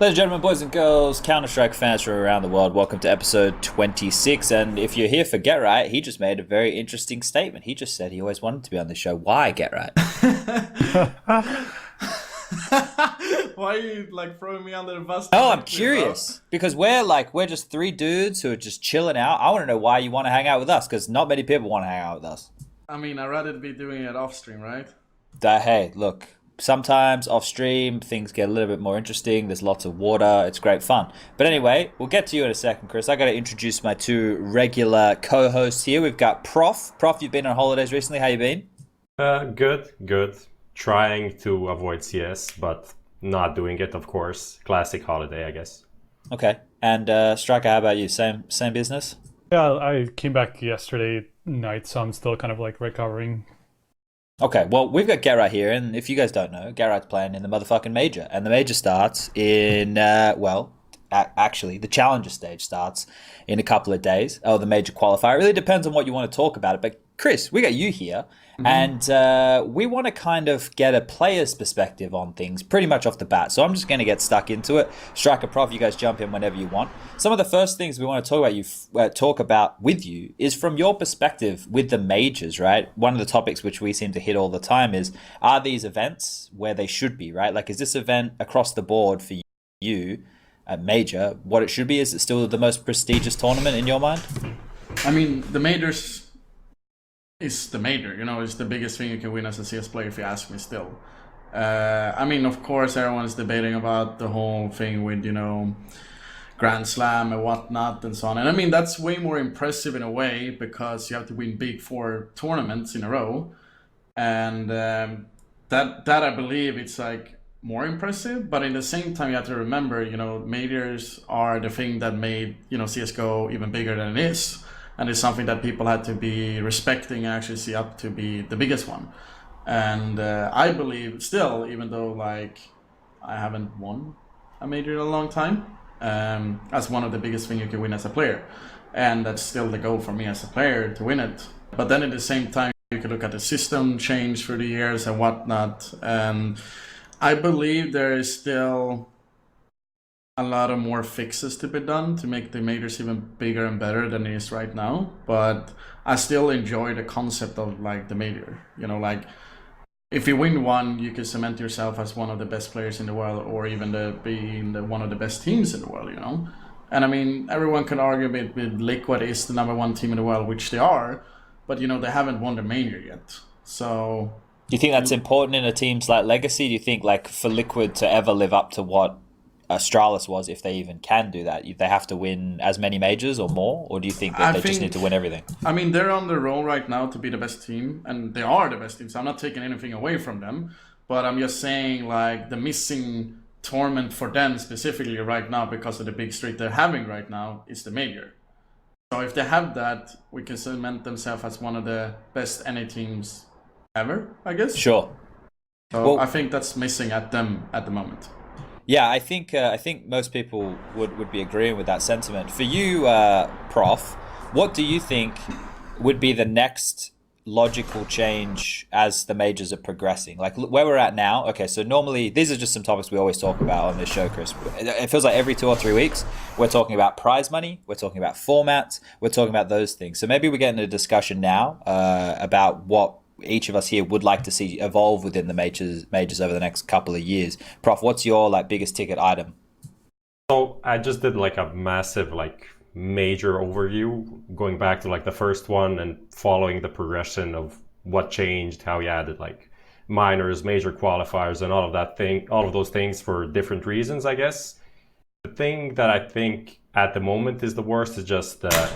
Ladies and gentlemen, boys and girls, Counter-Strike fans from around the world, welcome to episode 26. And if you're here for Get Right, he just made a very interesting statement. He just said he always wanted to be on the show. Why Get Right? Why are you like throwing me under the bus? Oh, I'm curious. Because we're just three dudes who are just chilling out. I want to know why you want to hang out with us, because not many people want to hang out with us. I mean, I'd rather be doing it off stream, right? Hey, look, sometimes off stream things get a little bit more interesting. There's lots of water. It's great fun. But anyway, we'll get to you in a second, Chris. I got to introduce my two regular co-hosts here. We've got Prof. Prof, you've been on holidays recently. How you been? Good. Trying to avoid CS, but not doing it, of course. Classic holiday, I guess. Okay. And Striker, how about you? Same business? Yeah, I came back yesterday night, so I'm still kind of like recovering. Okay, well, we've got Gerard here, and if you guys don't know, Gerard's playing in the motherfucking major, and the major starts in, actually, the challenger stage starts in a couple of days. Oh, the major qualifier. It really depends on what you want to talk about it, but Chris, we got you here, and we want to kind of get a player's perspective on things pretty much off the bat. So I'm just going to get stuck into it. Striker, Prof, you guys jump in whenever you want. Some of the first things we want to talk about with you is from your perspective with the majors, right? One of the topics which we seem to hit all the time is, are these events where they should be, right? Like, is this event across the board for you, a major, what it should be? Is it still the most prestigious tournament in your mind? I mean, the majors is the major, it's the biggest thing you can win as a CS player if you ask me still. I mean, of course, everyone's debating about the whole thing with, Grand Slam and whatnot and so on. And I mean, that's way more impressive in a way because you have to win big 4 tournaments in a row. And that I believe it's like more impressive, but in the same time you have to remember, majors are the thing that made, CSGO even bigger than it is. And it's something that people had to be respecting and actually see up to be the biggest one. And I believe still, even though like I haven't won a major in a long time, as one of the biggest thing you can win as a player. And that's still the goal for me as a player, to win it. But then at the same time, you can look at the system change through the years and whatnot. And I believe there is still a lot of more fixes to be done to make the majors even bigger and better than it is right now. But I still enjoy the concept of like the major. Like if you win one, you can cement yourself as one of the best players in the world, or even one of the best teams in the world. And I mean, everyone can argue with Liquid is the number 1 team in the world, which they are, but they haven't won the major yet. So Do you think that's important in a team's like legacy? Do you think like for Liquid to ever live up to what Astralis was, if they even can do that, they have to win as many majors or more? Or do you think that just need to win everything? I mean, they're on the roll right now to be the best team, and they are the best team, so I'm not taking anything away from them, but I'm just saying like the missing tournament for them specifically right now because of the big streak they're having right now is the major. So if they have that, we can cement themselves as one of the best NA teams ever, I guess. Sure. So I think that's missing at them at the moment. Yeah, I think most people would be agreeing with that sentiment. For you, Prof, what do you think would be the next logical change as the majors are progressing? Like where we're at now. Okay, so normally these are just some topics we always talk about on this show, Chris. It feels like every 2 or 3 weeks we're talking about prize money, we're talking about formats, we're talking about those things. So maybe we get into a discussion now about what each of us here would like to see evolve within the majors over the next couple of years. Prof, what's your like biggest ticket item? So I just did like a massive like major overview, going back to like the first one and following the progression of what changed, how you added like minors, major qualifiers, and all of those things for different reasons, I guess. The thing that I think at the moment is the worst is just that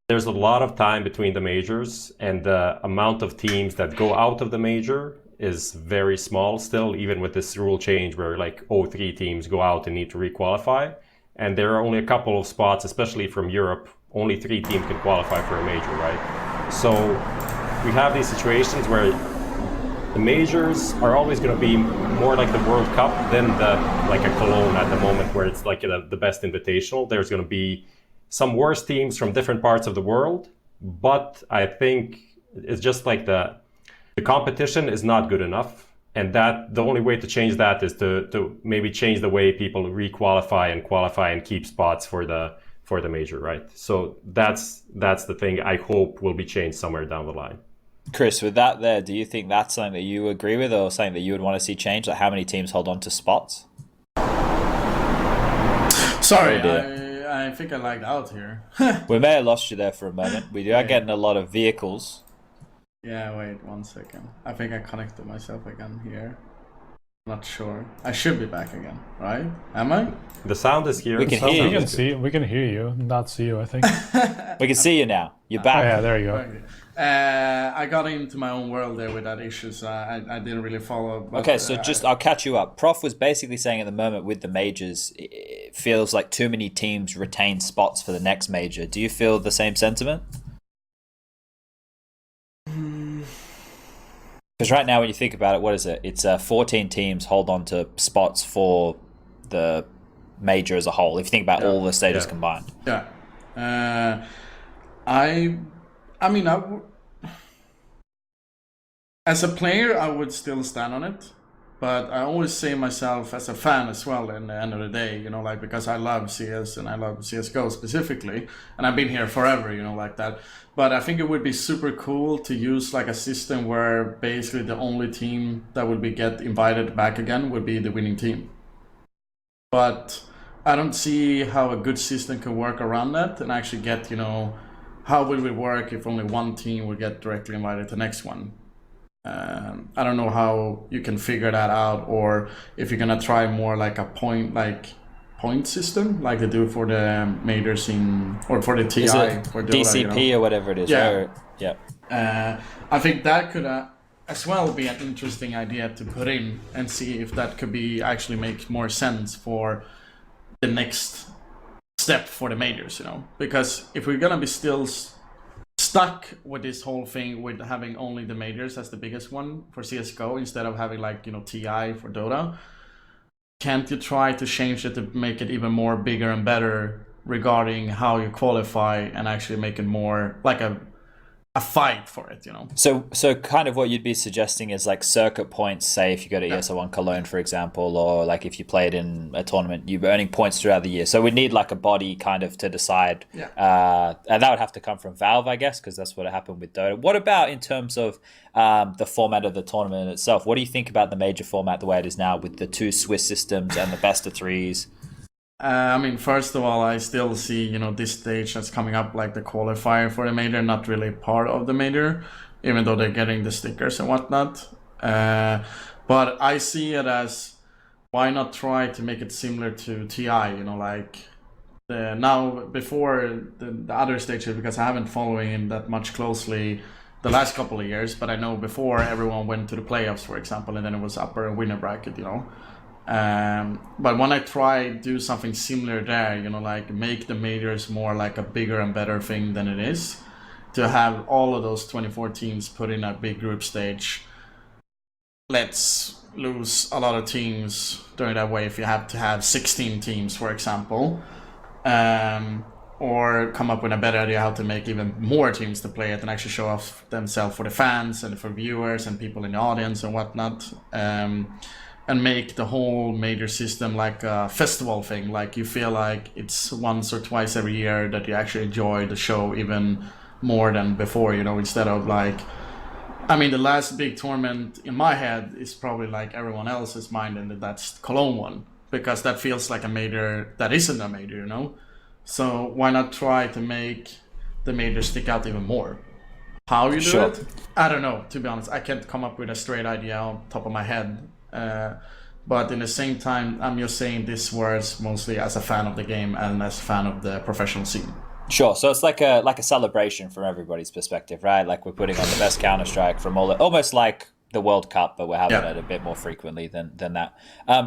there's a lot of time between the majors, and the amount of teams that go out of the major is very small still, even with this rule change where like 03 teams go out and need to requalify. And there are only a couple of spots, especially from Europe, only 3 teams can qualify for a major, right? So we have these situations where the majors are always going to be more like the World Cup than like a Cologne at the moment, where it's like the best invitational. There's going to be some worse teams from different parts of the world, but I think it's just like the competition is not good enough And that the only way to change that is to maybe change the way people requalify and qualify and keep spots for the major, right? So that's the thing I hope will be changed somewhere down the line. Chris, with that there, do you think that's something that you agree with or something that you would want to see change? Like how many teams hold on to spots? Sorry, Oh, I think I lagged out here. We may have lost you there for a moment. We are getting a lot of vehicles. Yeah, wait 1 second. I think I connected myself again here. Not sure. I should be back again, right? Am I? The sound is here. We can hear We you. can see, we can hear you, not see you. I think. We can see you now. You're Oh back. yeah, there you go. Okay. I got into my own world there with that issue, so I didn't really follow. But, Okay, so I'll catch you up. Prof was basically saying at the moment with the majors, it feels like too many teams retain spots for the next major. Do you feel the same sentiment? Because right now, when you think about it, what is it? It's 14 teams hold on to spots for the major as a whole. If you think about all the stages combined. Yeah. I mean, as a player, I would still stand on it, but I always say myself as a fan as well. In the end of the day, you know, like because I love CS and I love CS:GO specifically, and I've been here forever, you know, like that. But I think it would be super cool to use like a system where basically the only team that would get invited back again would be the winning team. But I don't see how a good system can work around that and actually get, you know, how will it work if only one team would get directly invited to the next one? I don't know how you can figure that out, or if you're gonna try more like a point system, like they do for the majors or for the TI for Dota, DCP you know? or whatever it is. Yeah. Right? Yeah. I think that could as well be an interesting idea to put in and see if that could be actually make more sense for the next step for the majors, you know, because if we're gonna be still stuck with this whole thing with having only the majors as the biggest one for CSGO instead of having like, you know, TI for Dota, can't you try to change it to make it even more bigger and better regarding how you qualify and actually make it more like a fight for it, you know? So kind of what you'd be suggesting is like circuit points, say if you go to ESL1 Cologne, for example, or like if you played in a tournament, you're earning points throughout the year. So we need like a body kind of to decide. And that would have to come from Valve, I guess, because that's what happened with Dota. What about in terms of the format of the tournament itself? What do you think about the major format the way it is now with the 2 Swiss systems and the best of 3s? I mean, first of all, I still see, you know, this stage that's coming up like the qualifier for the major, not really part of the major, even though they're getting the stickers and whatnot. But I see it as, why not try to make it similar to TI, you know, like now before the other stages, because I haven't following it that much closely the last couple of years, but I know before everyone went to the playoffs, for example, and then it was upper and winner bracket, you know. But when I try do something similar there, you know, like make the majors more like a bigger and better thing than it is, to have all of those 24 teams put in a big group stage. Let's lose a lot of teams during that way if you have to have 16 teams, for example, or come up with a better idea how to make even more teams to play it and actually show off themselves for the fans and for viewers and people in the audience and whatnot. And make the whole major system like a festival thing, like you feel like it's once or twice every year that you actually enjoy the show even more than before, you know, instead of like, I mean, the last big tournament in my head is probably like everyone else's mind, and that's Cologne one, because that feels like a major that isn't a major, you know. So why not try to make the major stick out even more? How you do it, I don't know, to be honest. I can't come up with a straight idea on top of my head. But in the same time, I'm just saying these words mostly as a fan of the game and as a fan of the professional scene. Sure. So it's like a celebration from everybody's perspective, right? Like we're putting on the best Counter-Strike from almost like the World Cup, but we're having it a bit more frequently than that.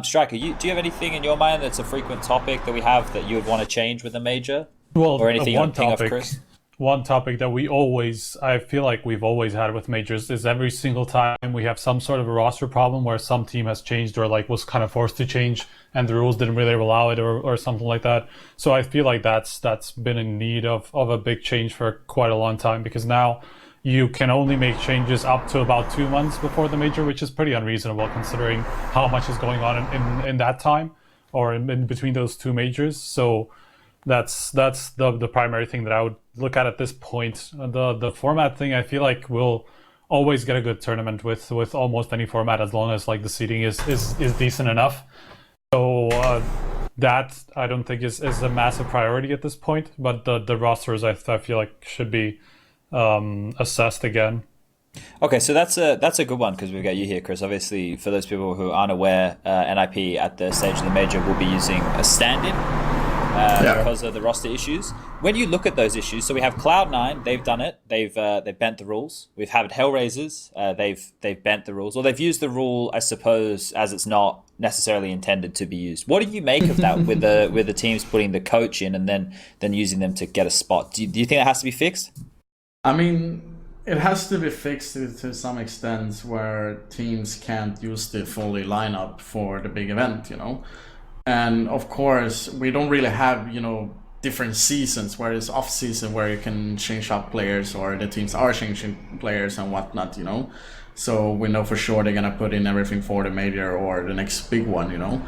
Striker, do you have anything in your mind that's a frequent topic that we have that you would want to change with a major? Well, or anything one you think of, topic. Chris? One topic that I feel like we've always had with majors is every single time we have some sort of a roster problem where some team has changed or like was kind of forced to change and the rules didn't really allow it or something like that. So I feel like that's been in need of a big change for quite a long time, because now you can only make changes up to about 2 months before the major, which is pretty unreasonable considering how much is going on in that time, or in between those two majors. So that's the primary thing that I would look at this point. The format thing, I feel like we'll always get a good tournament with almost any format, as long as like the seating is decent enough. So that I don't think is a massive priority at this point. But the rosters I feel like should be assessed again. Okay, so that's a good one because we've got you here, Chris. Obviously, for those people who aren't aware, NIP at the stage of the major will be using a stand-in because of the roster issues. When you look at those issues, so we have Cloud9, they've done it. They've bent the rules. We've had Hellraisers, they've bent the rules, or they've used the rule, I suppose, as it's not necessarily intended to be used. What do you make of that with the teams putting the coach in and then using them to get a spot? Do you think that has to be fixed? I mean, it has to be fixed to some extent where teams can't use the fully lineup for the big event, you know. And of course, we don't really have, you know, different seasons where it's off season where you can change up players or the teams are changing players and whatnot, you know. So we know for sure they're gonna put in everything for the major or the next big one, you know.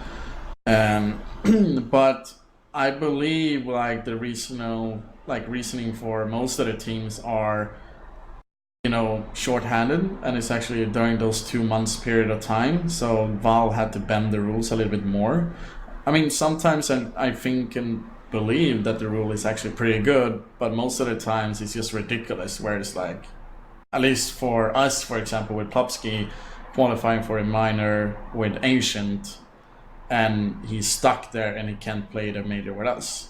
But I believe like the reasoning for most of the teams are, you know, short-handed, and it's actually during those 2 months period of time. So Valve had to bend the rules a little bit more. I mean, sometimes I think and believe that the rule is actually pretty good, but most of the times it's just ridiculous. Where it's like, at least for us, for example, with Plopsky qualifying for a minor with Ancient, and he's stuck there and he can't play the major with us.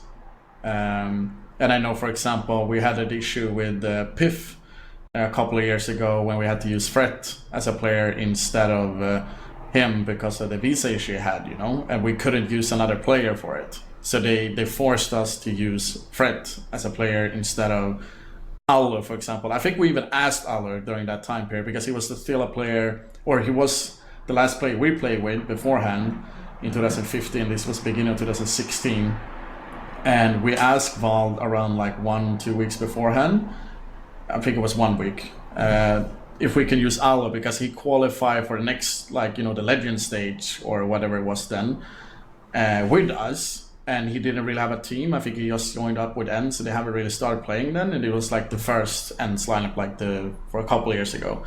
And I know, for example, we had an issue with Piff a couple of years ago when we had to use Fret as a player instead of him because of the visa issue he had, you know, and we couldn't use another player for it. So they forced us to use Fret as a player instead of Aller, for example. I think we even asked Aller during that time period because he was still a player, or he was the last player we played with beforehand in 2015. This was beginning of 2016. And we asked Valve around like 1-2 weeks beforehand, I think it was 1 week, if we can use Aller because he qualified for the next, like, you know, the Legend stage or whatever it was then, with us, and he didn't really have a team. I think he just joined up with ENS, so they haven't really started playing then, and it was like the first ENS lineup for a couple of years ago,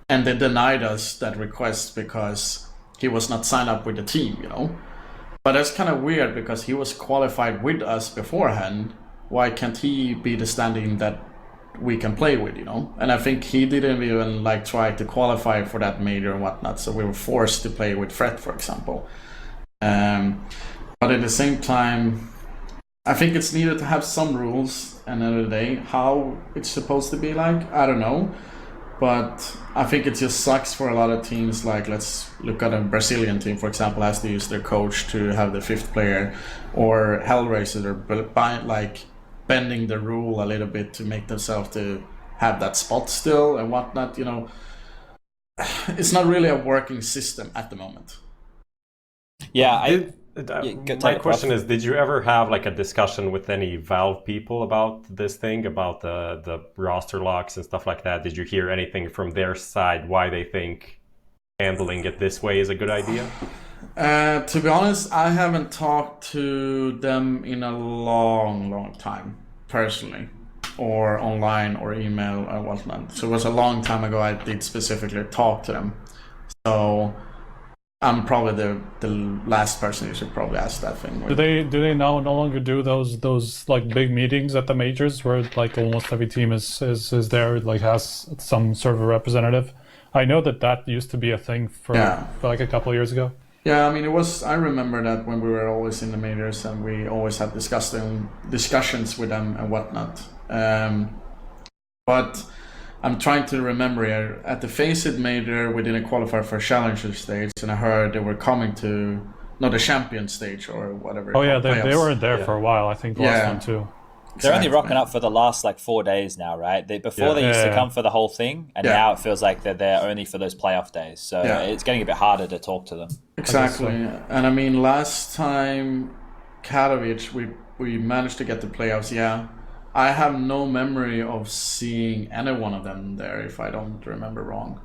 and they denied us that request because he was not signed up with the team, you know. But that's kind of weird because he was qualified with us beforehand. Why can't he be the stand-in that we can play with, you know? And I think he didn't even like try to qualify for that major and whatnot, so we were forced to play with Fret, for example. But at the same time, I think it's needed to have some rules. And at the end of the day, how it's supposed to be like, I don't know. But I think it just sucks for a lot of teams. Like, let's look at a Brazilian team, for example, has to use their coach to have the fifth player, or Hellraiser, like bending the rule a little bit to make themselves to have that spot still and whatnot. You know, it's not really a working system at the moment. Yeah, my question is, did you ever have like a discussion with any Valve people about this thing, about the roster locks and stuff like that? Did you hear anything from their side why they think handling it this way is a good idea? To be honest, I haven't talked to them in a long time, personally, or online or email or whatnot. So it was a long time ago I did specifically talk to them. So I'm probably the last person you should probably ask that thing. Do they now no longer do those like big meetings at the majors where like almost every team is there, like has some sort of a representative? I know that used to be a thing for like a couple of years ago. Yeah, I mean, I remember that when we were always in the majors and we always had discussions with them and whatnot. But I'm trying to remember here. At the Faceit major, we didn't qualify for Challenger stage, and I heard they were coming to, not the Champion stage or whatever. Oh yeah, they were there for a while, I think, last one too. They're only rocking up for the last like 4 days now, right? They used to come for the whole thing, and now it feels like they're there only for those playoff days. So it's getting a bit harder to talk to them. Exactly. And I mean, last time Katowice, we managed to get the playoffs, I have no memory of seeing any one of them there, if I don't remember wrong.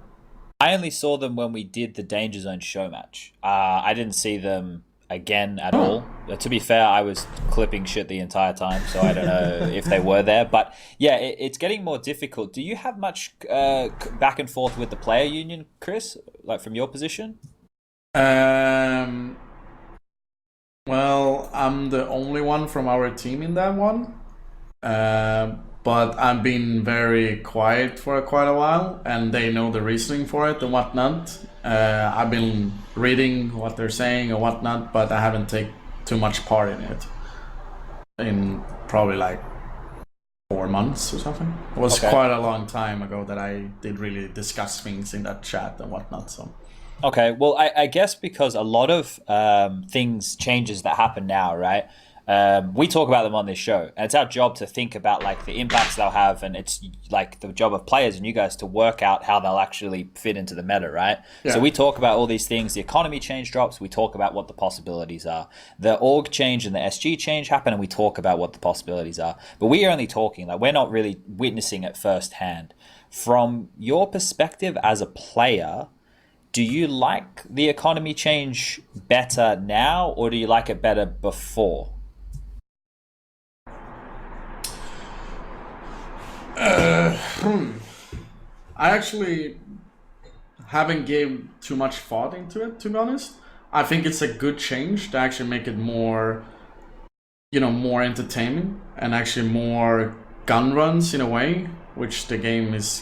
I only saw them when we did the Danger Zone show match. I didn't see them again at all. To be fair, I was clipping shit the entire time, so I don't know if they were there. But yeah, it's getting more difficult. Do you have much back and forth with the player union, Chris? Like from your position? Well, I'm the only one from our team in that one. But I've been very quiet for quite a while, and they know the reasoning for it and whatnot. I've been reading what they're saying and whatnot, but I haven't taken too much part in it. In probably like 4 months or something. It was quite a long time ago that I did really discuss things in that chat and whatnot. So. Okay, well, I guess because a lot of changes that happen now, right? We talk about them on this show, and it's our job to think about like the impacts they'll have, and it's like the job of players and you guys to work out how they'll actually fit into the meta, right? Yeah. So we talk about all these things. The economy change drops. We talk about what the possibilities are. The org change and the SG change happen, and we talk about what the possibilities are. But we are only talking, like we're not really witnessing it firsthand. From your perspective as a player, do you like the economy change better now, or do you like it better before? I actually haven't gave too much thought into it, to be honest. I think it's a good change to actually make it more, more entertaining and actually more gun runs in a way, which the game is,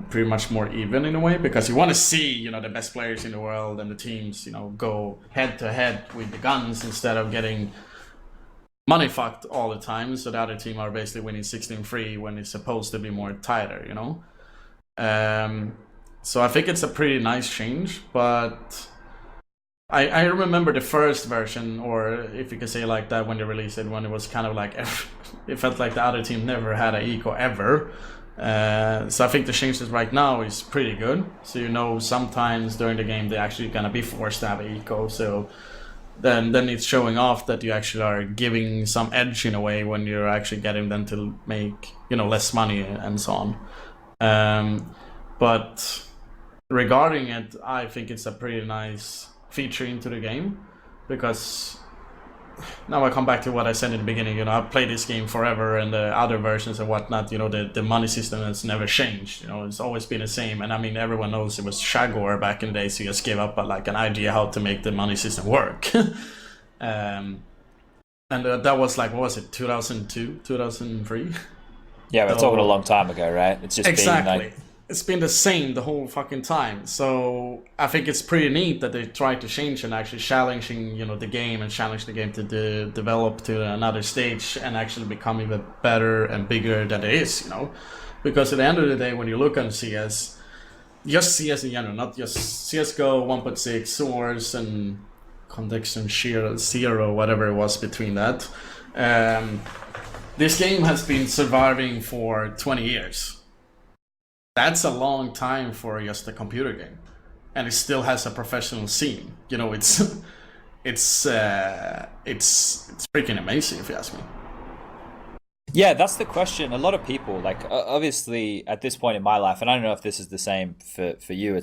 pretty much more even in a way, because you want to see, the best players in the world and the teams, go head to head with the guns instead of getting money fucked all the time, so the other team are basically winning 16-3 when it's supposed to be more tighter, So I think it's a pretty nice change, but I remember the first version, or if you could say like that, when they released it, when it was kind of like, it felt like the other team never had an eco ever. So I think the changes right now is pretty good. So sometimes during the game they're actually gonna be forced to have an eco, so then it's showing off that you actually are giving some edge in a way when you're actually getting them to make less money and so on. But regarding it, I think it's a pretty nice feature into the game, because now I come back to what I said in the beginning. I've played this game forever, and the other versions and whatnot, the money system has never changed. It's always been the same. And I mean, everyone knows it was Shagor back in the day, so you just gave up like an idea how to make the money system work. And that was like, what was it, 2002, 2003? Yeah, we're talking a long time ago, right? It's just exactly. Been like... It's been the same the whole fucking time. So I think it's pretty neat that they try to change and actually challenging, the game, and challenge the game to develop to another stage and actually become even better and bigger than it is, Because at the end of the day, when you look on CS, just CS in general, not just CSGO 1.6, Source, and Connection 0, whatever it was between that. This game has been surviving for 20 years. That's a long time for just a computer game, and it still has a professional scene. It's freaking amazing if you ask me. Yeah, that's the question. A lot of people, like, obviously at this point in my life, and I don't know if this is the same for you.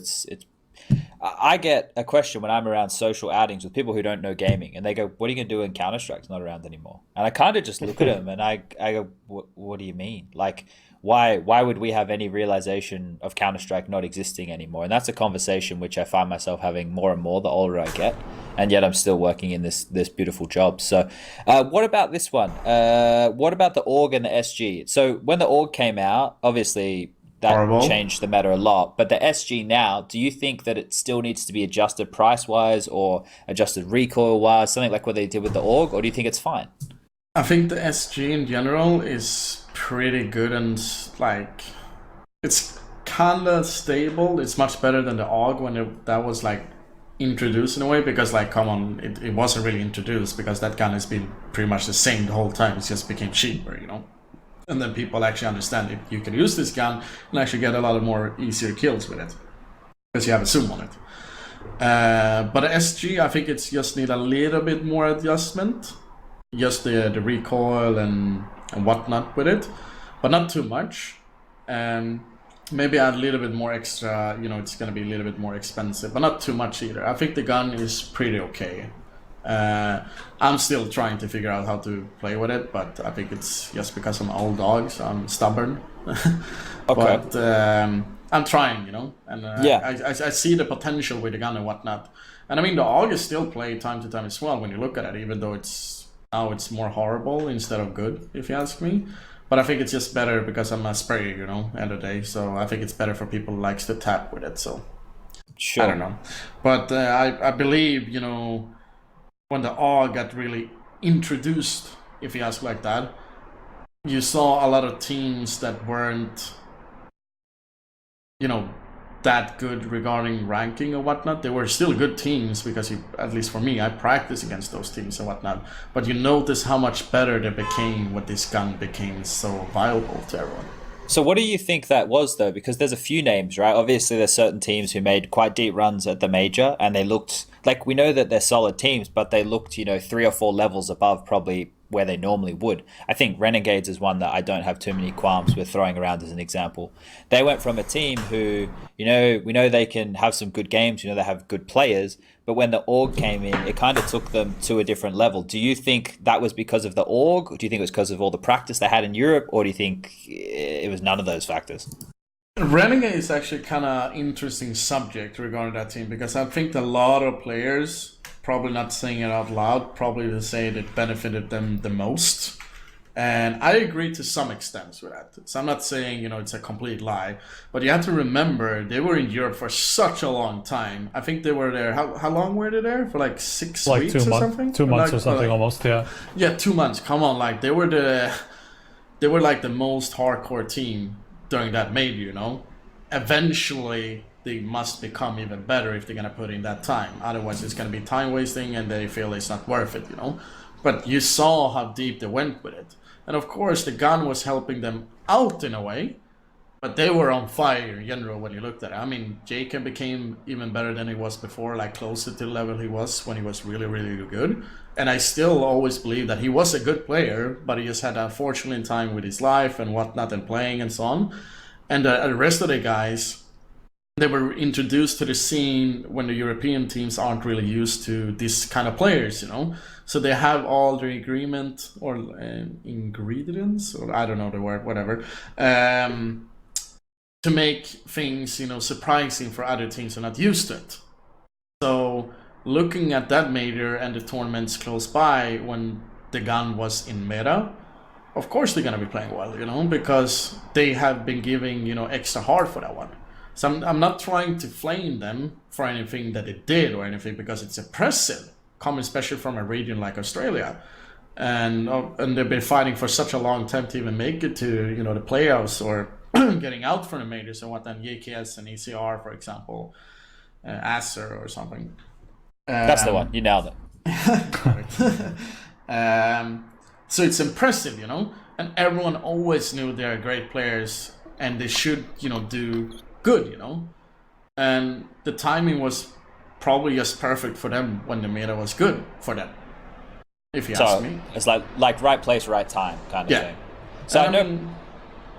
I get a question when I'm around social outings with people who don't know gaming, and they go, "What are you gonna do when Counter-Strike's not around anymore?" And I kind of just look at them and I go, "What do you mean? Like, why would we have any realization of Counter-Strike not existing anymore?" And that's a conversation which I find myself having more and more the older I get, and yet I'm still working in this beautiful job. So what about this one? What about the org and the SG? So when the org came out, obviously that changed the meta a lot, but the SG now, do you think that it still needs to be adjusted price-wise or adjusted recoil-wise, something like what they did with the org, or do you think it's fine? I think the SG in general is pretty good, and like it's kind of stable. It's much better than the AUG when that was like introduced in a way, because like, come on, it wasn't really introduced, because that gun has been pretty much the same the whole time. It just became cheaper, and then people actually understand if you can use this gun and actually get a lot of more easier kills with it because you have a zoom on it. But the SG, I think it's just need a little bit more adjustment, just the recoil and whatnot with it. but not too much. Maybe add a little bit more extra, it's going to be a little bit more expensive, but not too much either. I think the gun is pretty okay. I'm still trying to figure out how to play with it, but I think it's just because I'm an old dog, so I'm stubborn. Okay. But I'm trying, and I see the potential with the gun and whatnot. And I mean, the AUG is still played time to time as well when you look at it, even though it's more horrible instead of good, if you ask me. But I think it's just better because I'm a sprayer, end of the day. So I think it's better for people who likes to tap with it. So Sure. I don't know. But I believe, when the AUG got really introduced, if you ask like that, you saw a lot of teams that weren't, that good regarding ranking or whatnot. They were still good teams because, at least for me, I practice against those teams and whatnot. But you notice how much better they became when this gun became so viable to everyone. So what do you think that was, though? Because there's a few names, right? Obviously, there's certain teams who made quite deep runs at the major, and they looked like, we know that they're solid teams, but they looked, 3 or 4 levels above probably where they normally would. I think Renegades is one that I don't have too many qualms with throwing around as an example. They went from a team who, we know they can have some good games, they have good players, but when the AUG came in, it kind of took them to a different level. Do you think that was because of the AUG? Do you think it was because of all the practice they had in Europe? Or do you think it was none of those factors? Renegade is actually kind of interesting subject regarding that team, because I think a lot of players, probably not saying it out loud, probably will say that it benefited them the most. And I agree to some extent with that. So I'm not saying, it's a complete lie, but you have to remember they were in Europe for such a long time. I think they were there. How long were they there? For like 6 weeks or something? 2 months or something almost, yeah. Yeah, 2 months. Come on, like they were like the most hardcore team during that major, Eventually they must become even better if they're going to put in that time. Otherwise it's going to be time wasting and they feel it's not worth it, But you saw how deep they went with it. And of course the gun was helping them out in a way, but they were on fire in general when you looked at it. I mean, Jacob became even better than he was before, like closer to the level he was when he was really, really good. And I still always believe that he was a good player, but he just had unfortunate time with his life and whatnot and playing and so on. And the rest of the guys, they were introduced to the scene when the European teams aren't really used to this kind of players, So they have all the agreement or ingredients, or I don't know the word, whatever, to make things, surprising for other teams who are not used to it. So looking at that major and the tournaments close by when the gun was in meta, of course they're going to be playing well, because they have been giving, extra hard for that one. So I'm not trying to flame them for anything that they did or anything, because it's impressive, coming especially from a region like Australia. And they've been fighting for such a long time to even make it to, the playoffs or getting out from the majors and whatnot, JKS and ECR, for example, Acer or something. That's the one. You nailed it. So it's impressive, and everyone always knew they're great players and they should, do good, and the timing was probably just perfect for them when the meta was good for them, if you ask me. It's like right place, right time kind of thing. So I know.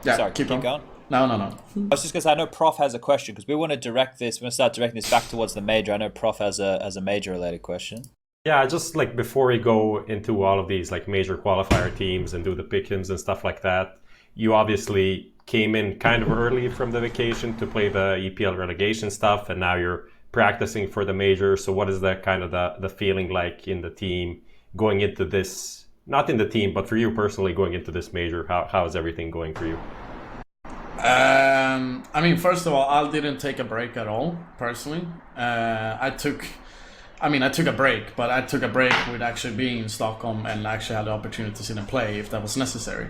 Sorry, keep going. No. I was just because I know Prof has a question, because we want to direct this. We're going to start directing this back towards the major. I know Prof has a major related question. Yeah, just like before we go into all of these like major qualifier teams and do the pick-ins and stuff like that, you obviously came in kind of early from the vacation to play the EPL relegation stuff, and now you're practicing for the major. So what is that kind of the feeling like in the team going into this, not in the team, but for you personally going into this major? How is everything going for you? I mean, first of all, I didn't take a break at all, personally. I took a break, but I took a break with actually being in Stockholm and actually had the opportunity to sit and play if that was necessary.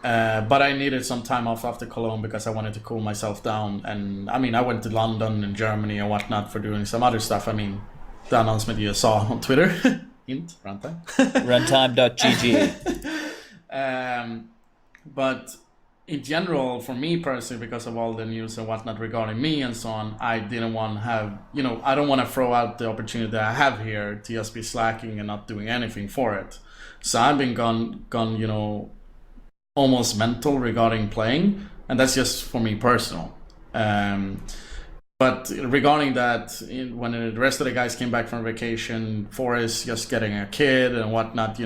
But I needed some time off after Cologne because I wanted to cool myself down. And I went to London and Germany and whatnot for doing some other stuff. The announcement you saw on Twitter. Hint, runtime. Runtime.gg. But in general, for me personally, because of all the news and whatnot regarding me and so on, I didn't want to have, I don't want to throw out the opportunity that I have here to just be slacking and not doing anything for it. So I've been gone, almost mental regarding playing, and that's just for me personal. But regarding that, when the rest of the guys came back from vacation, Forrest just getting a kid and whatnot,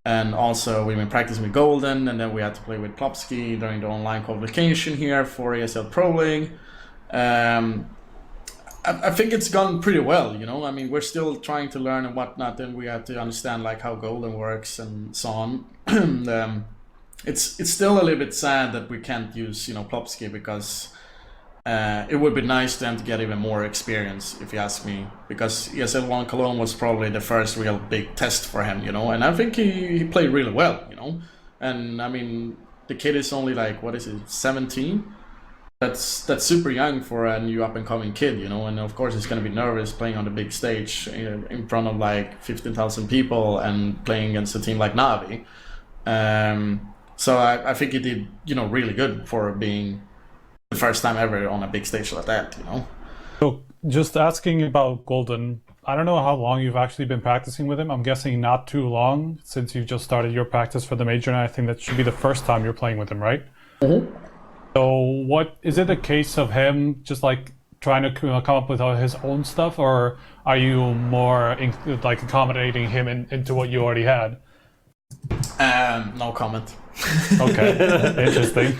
and also we've been practicing with Golden, and then we had to play with Plopsky during the online qualification here for ESL Pro League. I think it's gone pretty well, I mean, we're still trying to learn and whatnot, and we have to understand like how Golden works and so on. It's still a little bit sad that we can't use, Plopsky, because it would be nice to get even more experience, if you ask me, because ESL 1 Cologne was probably the first real big test for him, and I think he played really well, and I mean, the kid is only like, 17? That's super young for a new up-and-coming kid, and of course he's going to be nervous playing on the big stage in front of like 15,000 people and playing against a team like Navi. So I think he did, really good for being the first time ever on a big stage like that, So just asking about Golden, I don't know how long you've actually been practicing with him. I'm guessing not too long, since you've just started your practice for the major, and I think that should be the first time you're playing with him, right? Mm-hmm. So what is it a case of him just like trying to come up with all his own stuff, or are you more like accommodating him into what you already had? No comment. Okay, interesting.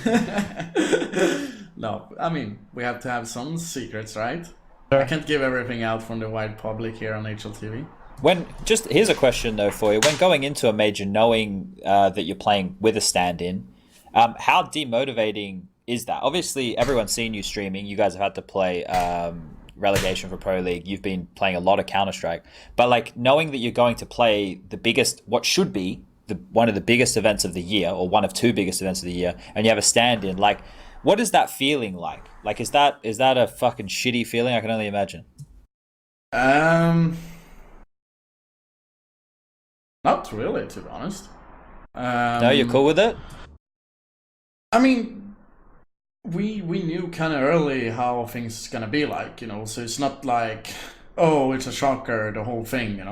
No, I mean, we have to have some secrets, right? Sure. I can't give everything out from the wide public here on HLTV. Here's a question though for you. When going into a major, knowing that you're playing with a stand-in, how demotivating is that? Obviously, everyone's seen you streaming. You guys have had to play relegation for Pro League. You've been playing a lot of Counter-Strike. But like knowing that you're going to play the biggest, what should be one of the biggest events of the year, or one of two biggest events of the year, and you have a stand-in, like, what is that feeling like? Like, is that a fucking shitty feeling? I can only imagine. Not really, to be honest. No, you're cool with it? I mean, we knew kind of early how things gonna be like, so it's not like, oh, it's a shocker, the whole thing,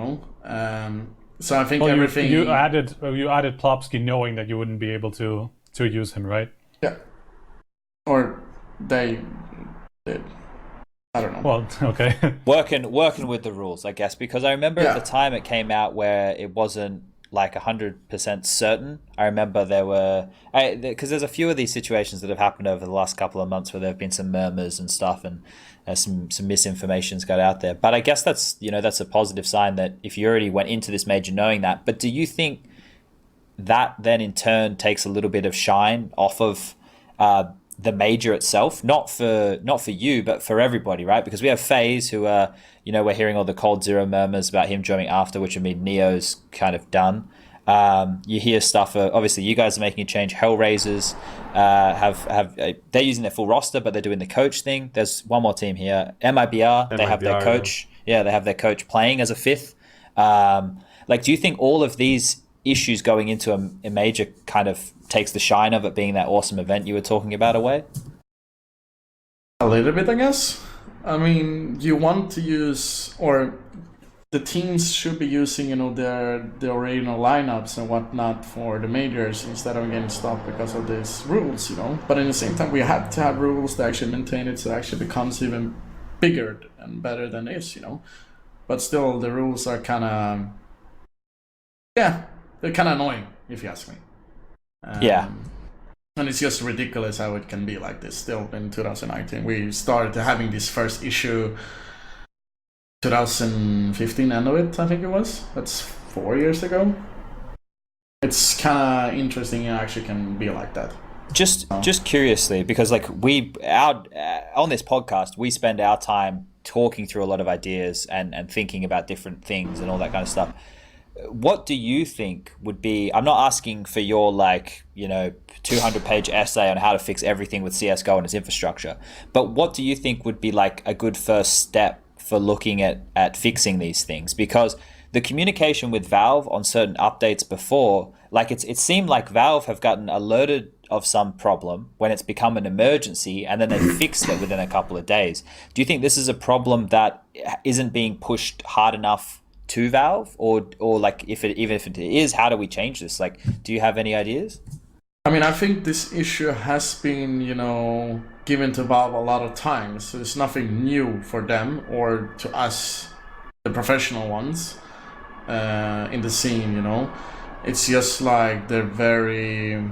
so I think everything... You added Plopsky knowing that you wouldn't be able to use him, right? Yeah. Or they did. I don't know. Well, okay. working with the rules, I guess, because I remember at the time it came out where it wasn't like 100% certain. I remember there were, because there's a few of these situations that have happened over the last couple of months where there have been some murmurs and stuff, and some misinformation's got out there. But I guess that's a positive sign that if you already went into this major knowing that. But do you think that then in turn takes a little bit of shine off of the major itself, not for you, but for everybody, right? Because we have FaZe, who are, we're hearing all the Cold Zero murmurs about him joining after, which would mean Neo's kind of done. You hear stuff. Obviously, you guys are making a change. Hellraisers they're using their full roster, but they're doing the coach thing. There's one more team here, MIBR. They have their coach. Yeah, they have their coach playing as a fifth. Like, do you think all of these issues going into a major kind of takes the shine of it being that awesome event you were talking about away? A little bit, I guess. I mean, you want to use, or the teams should be using, the original lineups and whatnot for the majors instead of getting stopped because of these rules, But at the same time, we have to have rules to actually maintain it so it actually becomes even bigger and better than this, But still, the rules are kind of, they're kind of annoying, if you ask me. And it's just ridiculous how it can be like this still in 2019. We started having this first issue 2015, end of it, I think it was. That's 4 years ago. It's kind of interesting it actually can be like that. Just curiously, because like on this podcast, we spend our time talking through a lot of ideas and thinking about different things and all that kind of stuff. What do you think would be, I'm not asking for your 200-page essay on how to fix everything with CSGO and its infrastructure, but what do you think would be like a good first step for looking at fixing these things? Because the communication with Valve on certain updates before, like it seemed like Valve have gotten alerted of some problem when it's become an emergency, and then they fixed it within a couple of days. Do you think this is a problem that isn't being pushed hard enough to Valve, or like even if it is, how do we change this? Like, do you have any ideas? I mean, I think this issue has been, given to Valve a lot of times. So it's nothing new for them or to us, the professional ones, in the scene. It's just like they're very,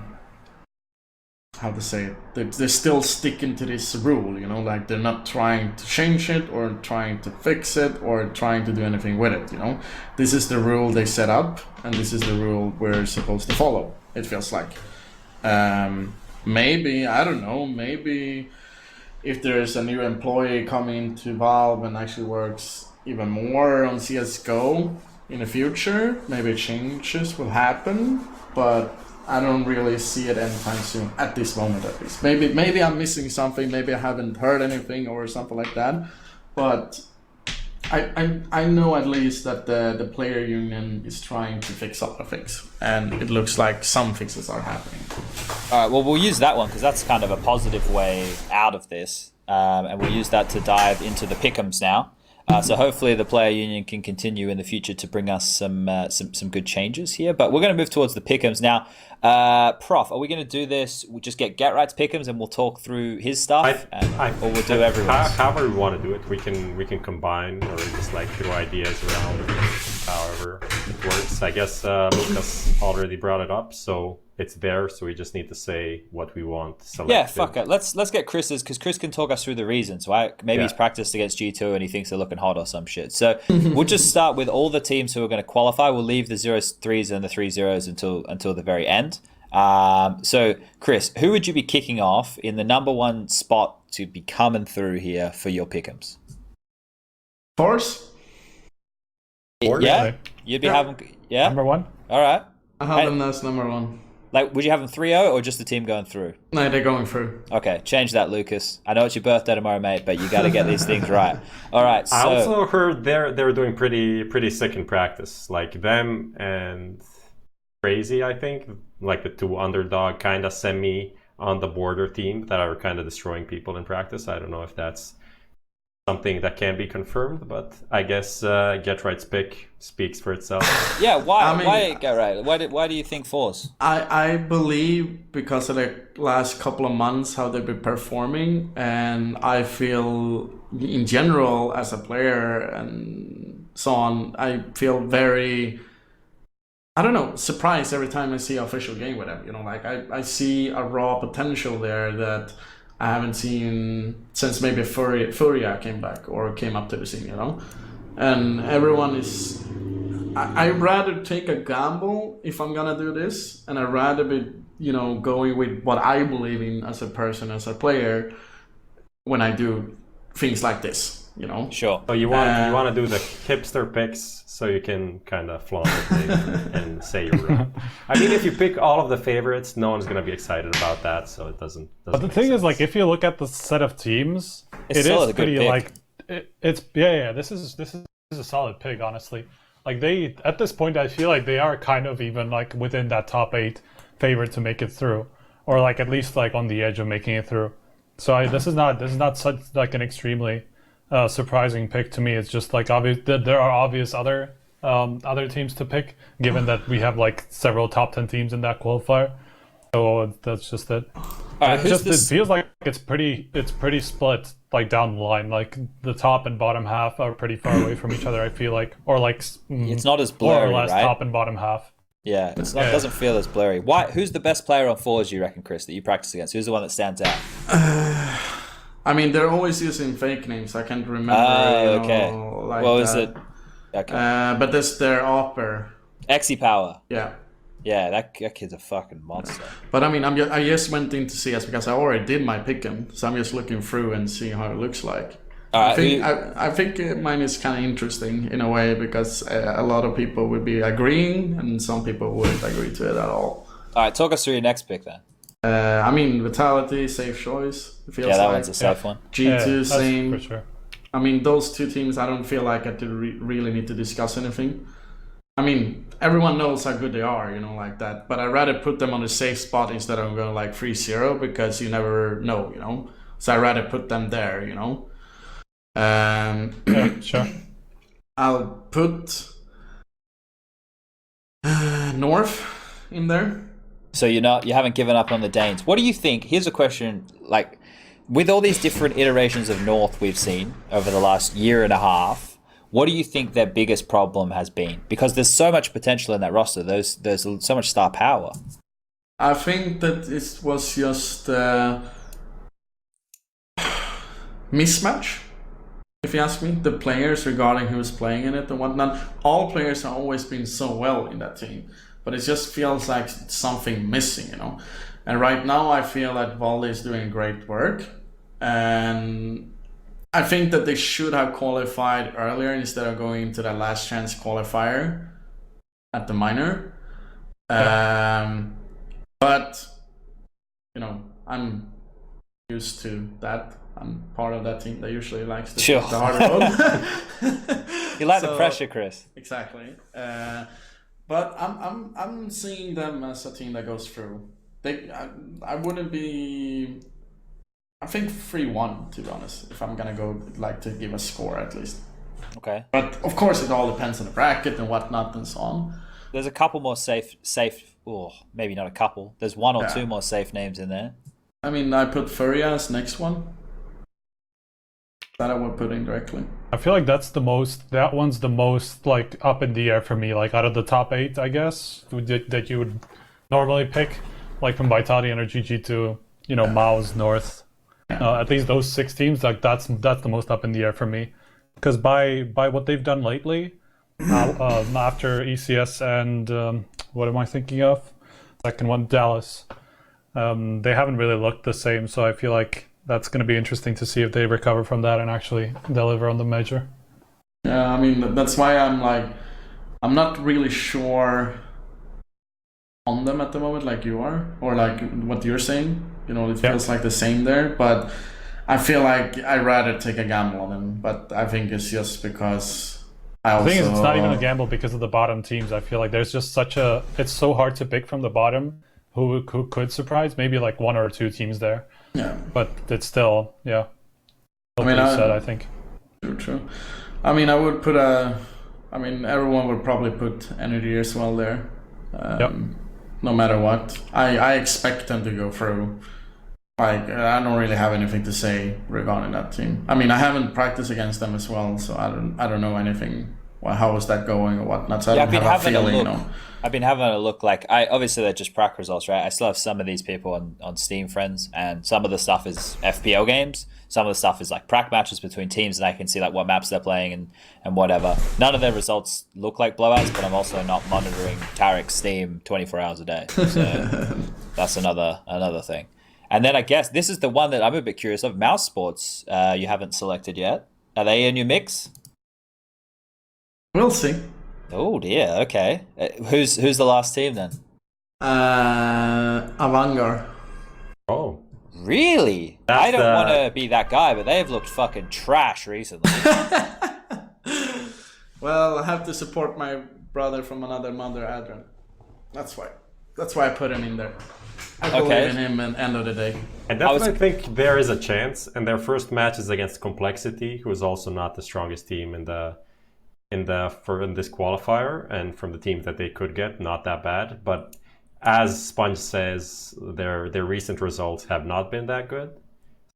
how to say it, they're still sticking to this rule. Like they're not trying to change it or trying to fix it or trying to do anything with it. This is the rule they set up, and this is the rule we're supposed to follow. It feels like. Maybe, I don't know, maybe if there's a new employee coming to Valve and actually works even more on CSGO in the future, maybe changes will happen, but I don't really see it anytime soon, at this moment at least. Maybe I'm missing something, maybe I haven't heard anything or something like that, but I know at least that the player union is trying to fix up the things, and it looks like some fixes are happening. All right, well, we'll use that one because that's kind of a positive way out of this, and we'll use that to dive into the pick'ems now. So hopefully the player union can continue in the future to bring us some good changes here. But we're going to move towards the pick'ems now. Prof, are we going to do this? We'll just get Getright's pick'ems and we'll talk through his stuff, or we'll do everyone's. However we want to do it, we can combine or just like throw ideas around. However it works. I guess Lucas already brought it up, so it's there. So we just need to say what we want. Yeah, fuck it. Let's get Chris's, because Chris can talk us through the reasons. Right? Maybe he's practiced against G2 and he thinks they're looking hot or some shit. So we'll just start with all the teams who are going to qualify. We'll leave the 0-3s and the 3-0s until the very end. So Chris, who would you be kicking off in the number one spot to be coming through here for your pick'ems? Force? Yeah, you'd be having number one. All right. I have them as number one. Like, would you have them 3-0 or just the team going through? No, they're going through. Okay, change that, Lucas. I know it's your birthday tomorrow, mate, but you got to get these things right. All right. So, I also heard they're doing pretty sick in practice. Like them and Crazy, I think, like the two underdog kind of semi on the border team that are kind of destroying people in practice. I don't know if that's something that can be confirmed, but I guess Getright's pick speaks for itself. Yeah, why Getright? Why do you think Force? I believe because of the last couple of months how they've been performing, and I feel in general as a player and so on, I feel very, I don't know, surprised every time I see an official game with them. Like I see a raw potential there that I haven't seen since maybe Furia came back or came up to the scene, And everyone is... I'd rather take a gamble if I'm gonna do this, and I'd rather be, going with what I believe in as a person, as a player, when I do things like this, Sure. So you want to do the hipster picks so you can kind of flaunt it and say you're right. I mean, if you pick all of the favorites, no one's going to be excited about that, so it doesn't But the thing sense. is, like, if you look at the set of teams, It's it still a is good pretty pick. like it's This is a solid pick, honestly. Like they at this point, I feel like they are kind of even like within that top 8 favorite to make it through, or like at least like on the edge of making it through. So this is not such like an extremely surprising pick to me. It's just like obvious that there are obvious other teams to pick, given that we have like several top 10 teams in that qualifier. So that's just it. Right, It feels like it's pretty split like down the line. Like the top and bottom half are pretty far away from each other. I feel like, or like It's not as blurry, more or less right? top and bottom half. Yeah, it doesn't feel as blurry. Who's the best player on fours, you reckon, Chris, that you practice against? Who's the one that stands out? I mean, they're always using fake names. I can't remember. Okay. Like What was that. it? Okay. But there's their Opper. Exy Power. Yeah. Yeah, that kid's a fucking monster. But I mean, I just went into CS because I already did my pick'em, so I'm just looking through and seeing how it looks like. All right, I think mine is kind of interesting in a way because a lot of people would be agreeing and some people wouldn't agree to it at all. All right, talk us through your next pick then. I mean, Vitality, safe choice. It feels Yeah, that like. one's a safe one. G2, that's same. for sure. I mean, those two teams, I don't feel like I really need to discuss anything. I mean, everyone knows how good they are, like that. But I'd rather put them on a safe spot instead of going like 3-0 because you never know, So I'd rather put them there, Yeah, sure. I'll put North in there. So you haven't given up on the Danes. What do you think? Here's a question, like, with all these different iterations of North we've seen over the last year and a half, what do you think their biggest problem has been? Because there's so much potential in that roster. There's so much star power. I think that it was just mismatch. If you ask me, the players regarding who's playing in it and whatnot, all players have always been so well in that team, but it just feels like something missing, you know. And right now, I feel that Valde is doing great work, and I think that they should have qualified earlier instead of going into that last chance qualifier at the minor. But you know, I'm used to that. I'm part of that team that usually likes to take the harder road. You like the pressure, Chris. Exactly. But I'm seeing them as a team that goes through. I wouldn't be. I think 3-1, to be honest. If I'm gonna go, like, to give a score at least. Okay. But of course, it all depends on the bracket and whatnot and so on. There's a couple more safe. Oh, maybe not a couple. There's one or two more safe names in there. I mean, I put Furia as next one. That I would put in directly. I feel like that one's the most like up in the air for me, like out of the top 8, I guess, that you would normally pick, like from Vitality Energy G2, you know, Mao's North. At least those 6 teams, like that's the most up in the air for me. Because by what they've done lately, after ECS and what am I thinking of? Second one, Dallas. They haven't really looked the same, so I feel like that's going to be interesting to see if they recover from that and actually deliver on the major. Yeah, I mean, that's why I'm not really sure on them at the moment, like you are, or like what you're saying. You know, it feels like the same there, but I feel like I'd rather take a gamble on them. But I think it's just because I think it's not even a gamble because of the bottom teams. I feel like there's just it's so hard to pick from the bottom who could surprise. Maybe like 1 or 2 teams there. Yeah, but it's still, I think. True. I mean, I would put everyone would probably put Energy as well there. No matter what, I expect them to go through. Like, I don't really have anything to say regarding that team. I mean, I haven't practiced against them as well, so I don't know anything. Well, how is that going or whatnot? So I've been having a look. I've been having a look. Like, obviously they're just prac results, right? I still have some of these people on Steam Friends, and some of the stuff is FPL games. Some of the stuff is like prac matches between teams, and I can see like what maps they're playing and whatever. None of their results look like blowouts, but I'm also not monitoring Tarek's Steam 24 hours a day. So that's another thing. And then I guess this is the one that I'm a bit curious of. Mouse Sports, you haven't selected yet. Are they in your mix? We'll see. Oh dear. Okay. Who's the last team then? Avangar. Oh. Really? I don't want to be that guy, but they've looked fucking trash recently. Well, I have to support my brother from another mother, Adrian. That's why I put him in there. I believe in him at the end of the day. I definitely think there is a chance, and their first match is against Complexity, who is also not the strongest team in this qualifier, and from the teams that they could get, not that bad. But as Sponge says, their recent results have not been that good.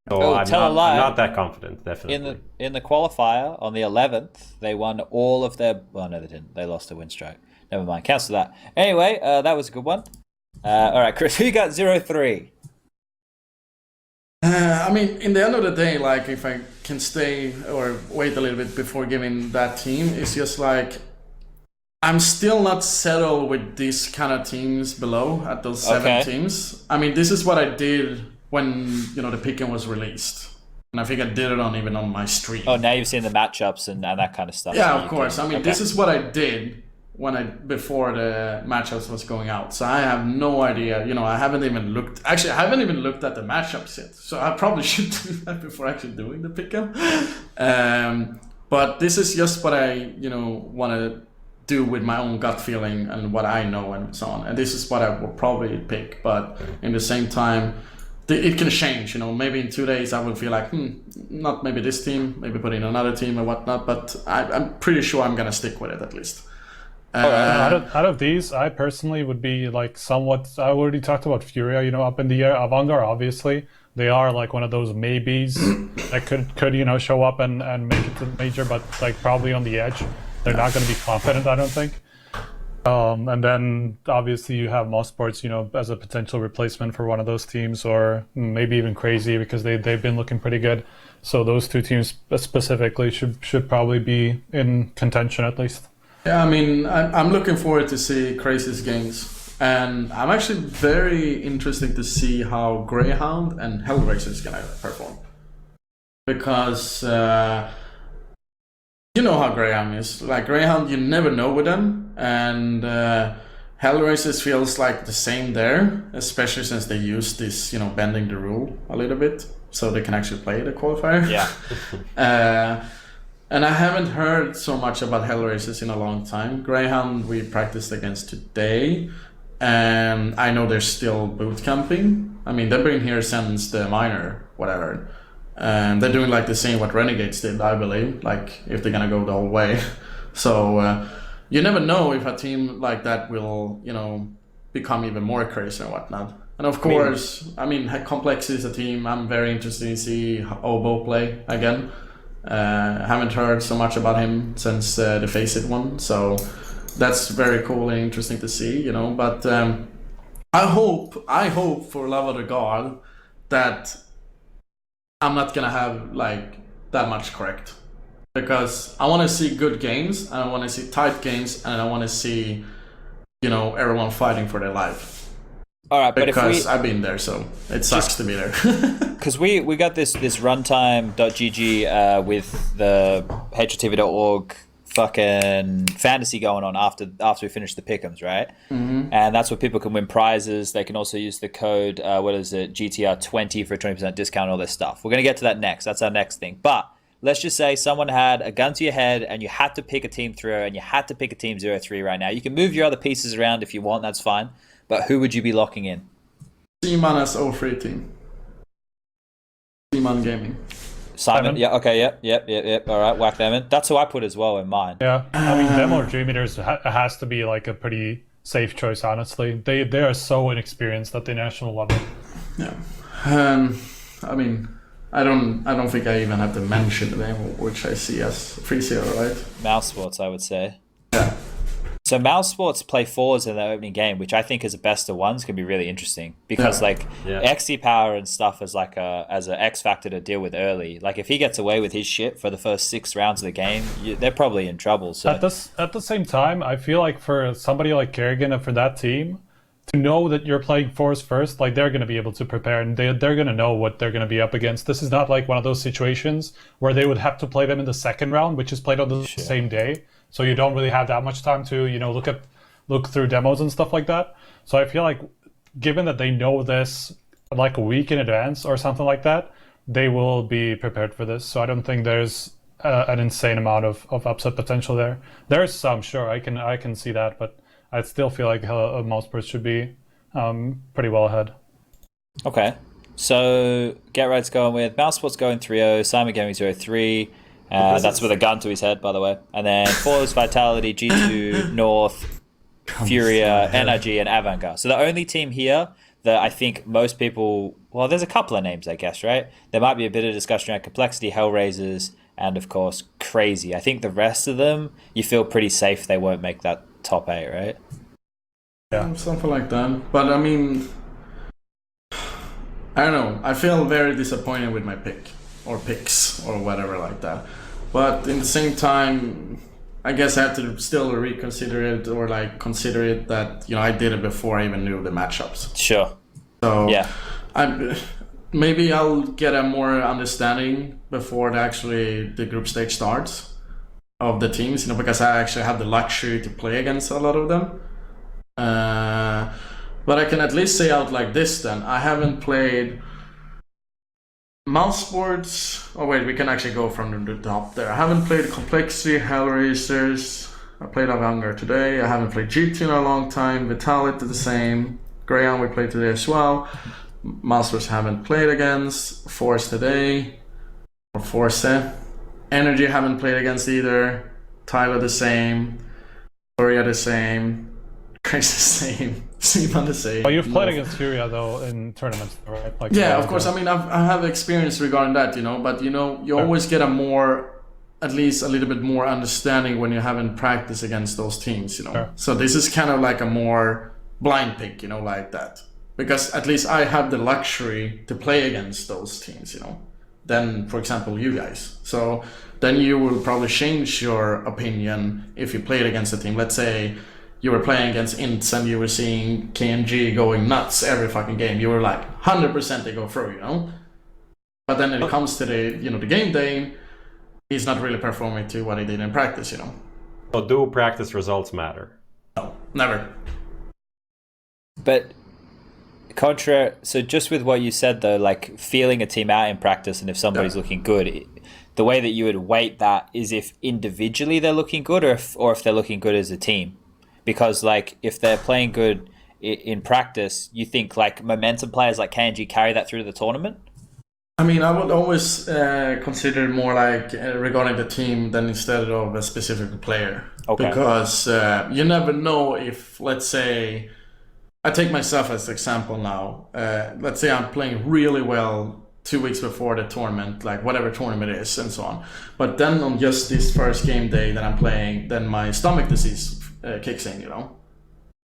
So I'm not that confident, definitely. In the qualifier on the 11th, they won all of their. Oh no, they didn't. They lost a win strike. Never mind. Cancel that. Anyway, that was a good one. All right, Chris, who got 0-3? I mean, in the end of the day, like, if I can stay or wait a little bit before giving that team, it's just like I'm still not settled with these kind of teams below at those 7 teams. I mean, this is what I did when the pick'em was released, and I think I did it even on my stream. Oh, now you've seen the matchups and that kind of stuff. Yeah, of course. I mean, this is what I did before the matchups was going out. So I have no idea. I haven't even looked. Actually, I haven't even looked at the matchups yet. So I probably should do that before actually doing the pick'em. But this is just what I want to do with my own gut feeling and what I know and so on. And this is what I will probably pick. But in the same time, it can change. Maybe in 2 days I will feel like not maybe this team, maybe put in another team or whatnot. But I'm pretty sure I'm gonna stick with it at least. Out of these, I personally would be like somewhat. I already talked about Furia, up in the air. Avangar, obviously, they are like one of those maybes that could show up and make it to the major, but like probably on the edge. They're not going to be confident, I don't think. And then obviously you have Mousesports, as a potential replacement for one of those teams, or maybe even Crazy because they've been looking pretty good. So those two teams specifically should probably be in contention at least. Yeah, I mean, I'm looking forward to see Crazy's games, and I'm actually very interested to see how Greyhound and Hellraiser is gonna perform, because you know how Greyhound is. Like Greyhound, you never know with them, and Hellraisers feels like the same there, especially since they use this, bending the rule a little bit, so they can actually play the qualifier. Yeah. And I haven't heard so much about Hellraisers in a long time. Greyhound we practiced against today, and I know they're still boot camping. I mean, they've been here since the minor, whatever. And they're doing like the same what Renegades did, I believe, like if they're gonna go the whole way. So you never know if a team like that will, become even more crazy and whatnot. And of course, I mean Complex is a team I'm very interested in see Obo play again. Haven't heard so much about him since the Face It one, so that's very cool and interesting to see, But I hope for love of the God that I'm not gonna have like that much correct, because I want to see good games, and I want to see tight games, and I want to see, everyone fighting for their life. All right, but because I've been there, so it sucks to be there. Because we got this runtime.gg with the HLTV.org fucking fantasy going on after we finish the pick'ems, right? Mm-hmm. And that's where people can win prizes. They can also use the code GTR20 for a 20% discount and all this stuff. We're gonna get to that next. That's our next thing. But let's just say someone had a gun to your head and you had to pick a team 3-0 and you had to pick a team 0-3 right now. You can move your other pieces around if you want. That's fine. But who would you be locking in? Seaman as 03 team. Seaman Gaming. Simon? Yeah, okay, yep. All right, whack them in. That's who I put as well in mine. Yeah, I mean, them or Dream Eaters has to be like a pretty safe choice, honestly. They are so inexperienced at the national level. Yeah. I mean, I don't think I even have to mention the name, which I see as 3-0, right? Mousesports, I would say. Yeah. So Mousesports play fours in their opening game, which I think as a best of ones can be really interesting because XC power and stuff as as an X factor to deal with early. Like if he gets away with his shit for the first 6 rounds of the game, they're probably in trouble. So at the same time, I feel like for somebody like Kerrigan and for that team to know that you're playing fours first, like they're going to be able to prepare and they're going to know what they're going to be up against. This is not like one of those situations where they would have to play them in the second round, which is played on the same day. So you don't really have that much time to, look through demos and stuff like that. So I feel like given that they know this like a week in advance or something like that, they will be prepared for this. So I don't think there's an insane amount of upset potential there. There's some, sure, I can see that, but I still feel like Mousesports should be pretty well ahead. Okay. So Get Right's going with Mousesports going 3-0, Simon Gaming 0-3. That's with a gun to his head, by the way. And then Force, Vitality, G2, North, Furia, NRG, and Avangar. So the only team here that I think most people... Well, there's a couple of names, I guess, right? There might be a bit of discussion around Complexity, Hellraisers, and, of course, Crazy. I think the rest of them, you feel pretty safe they won't make that top 8, right? Yeah, something like that. But, I mean... I don't know. I feel very disappointed with my pick. Or picks, or whatever like that. But in the same time, I guess I have to still reconsider it or like consider it that I did it before I even knew the matchups. Sure. So yeah, maybe I'll get a more understanding before the group stage starts of the teams. Because I actually have the luxury to play against a lot of them. But I can at least say out like this. Then I haven't played Mousesports. Oh wait, we can actually go from the top there. I haven't played Complexity, Hellraisers. I played Avangar today. I haven't played GT in a long time. Vitality the same. Greyhound we played today as well. Mousesports haven't played against. Force today. Or Force. Energy haven't played against either. Tyler the same. Korea the same, Greece the same, Seaman the same. But you've played against Syria though in tournaments, right? Like, yeah, of course. I mean, I have experience regarding that, but you always get at least a little bit more understanding when you haven't practiced against those teams, Sure. So this is kind of like a more blind pick, like that. Because at least I have the luxury to play against those teams, than, for example, you guys. So then you will probably change your opinion if you played against a team. Let's say you were playing against Ints and you were seeing KNG going nuts every fucking game. You were like, 100% they go through, But then it comes to the game day, he's not really performing to what he did in practice, So do practice results matter? No, never. But so just with what you said though, like feeling a team out in practice, and if somebody's looking good, the way that you would weight that is if individually they're looking good, or if they're looking good as a team. Because like if they're playing good in practice, you think like momentum players like KNG carry that through the tournament? I mean, I would always consider it more like regarding the team than instead of a specific player. Okay. Because you never know if, let's say, I take myself as an example now. Let's say I'm playing really well 2 weeks before the tournament, like whatever tournament it is and so on. But then on just this first game day that I'm playing, then my stomach disease kicks in,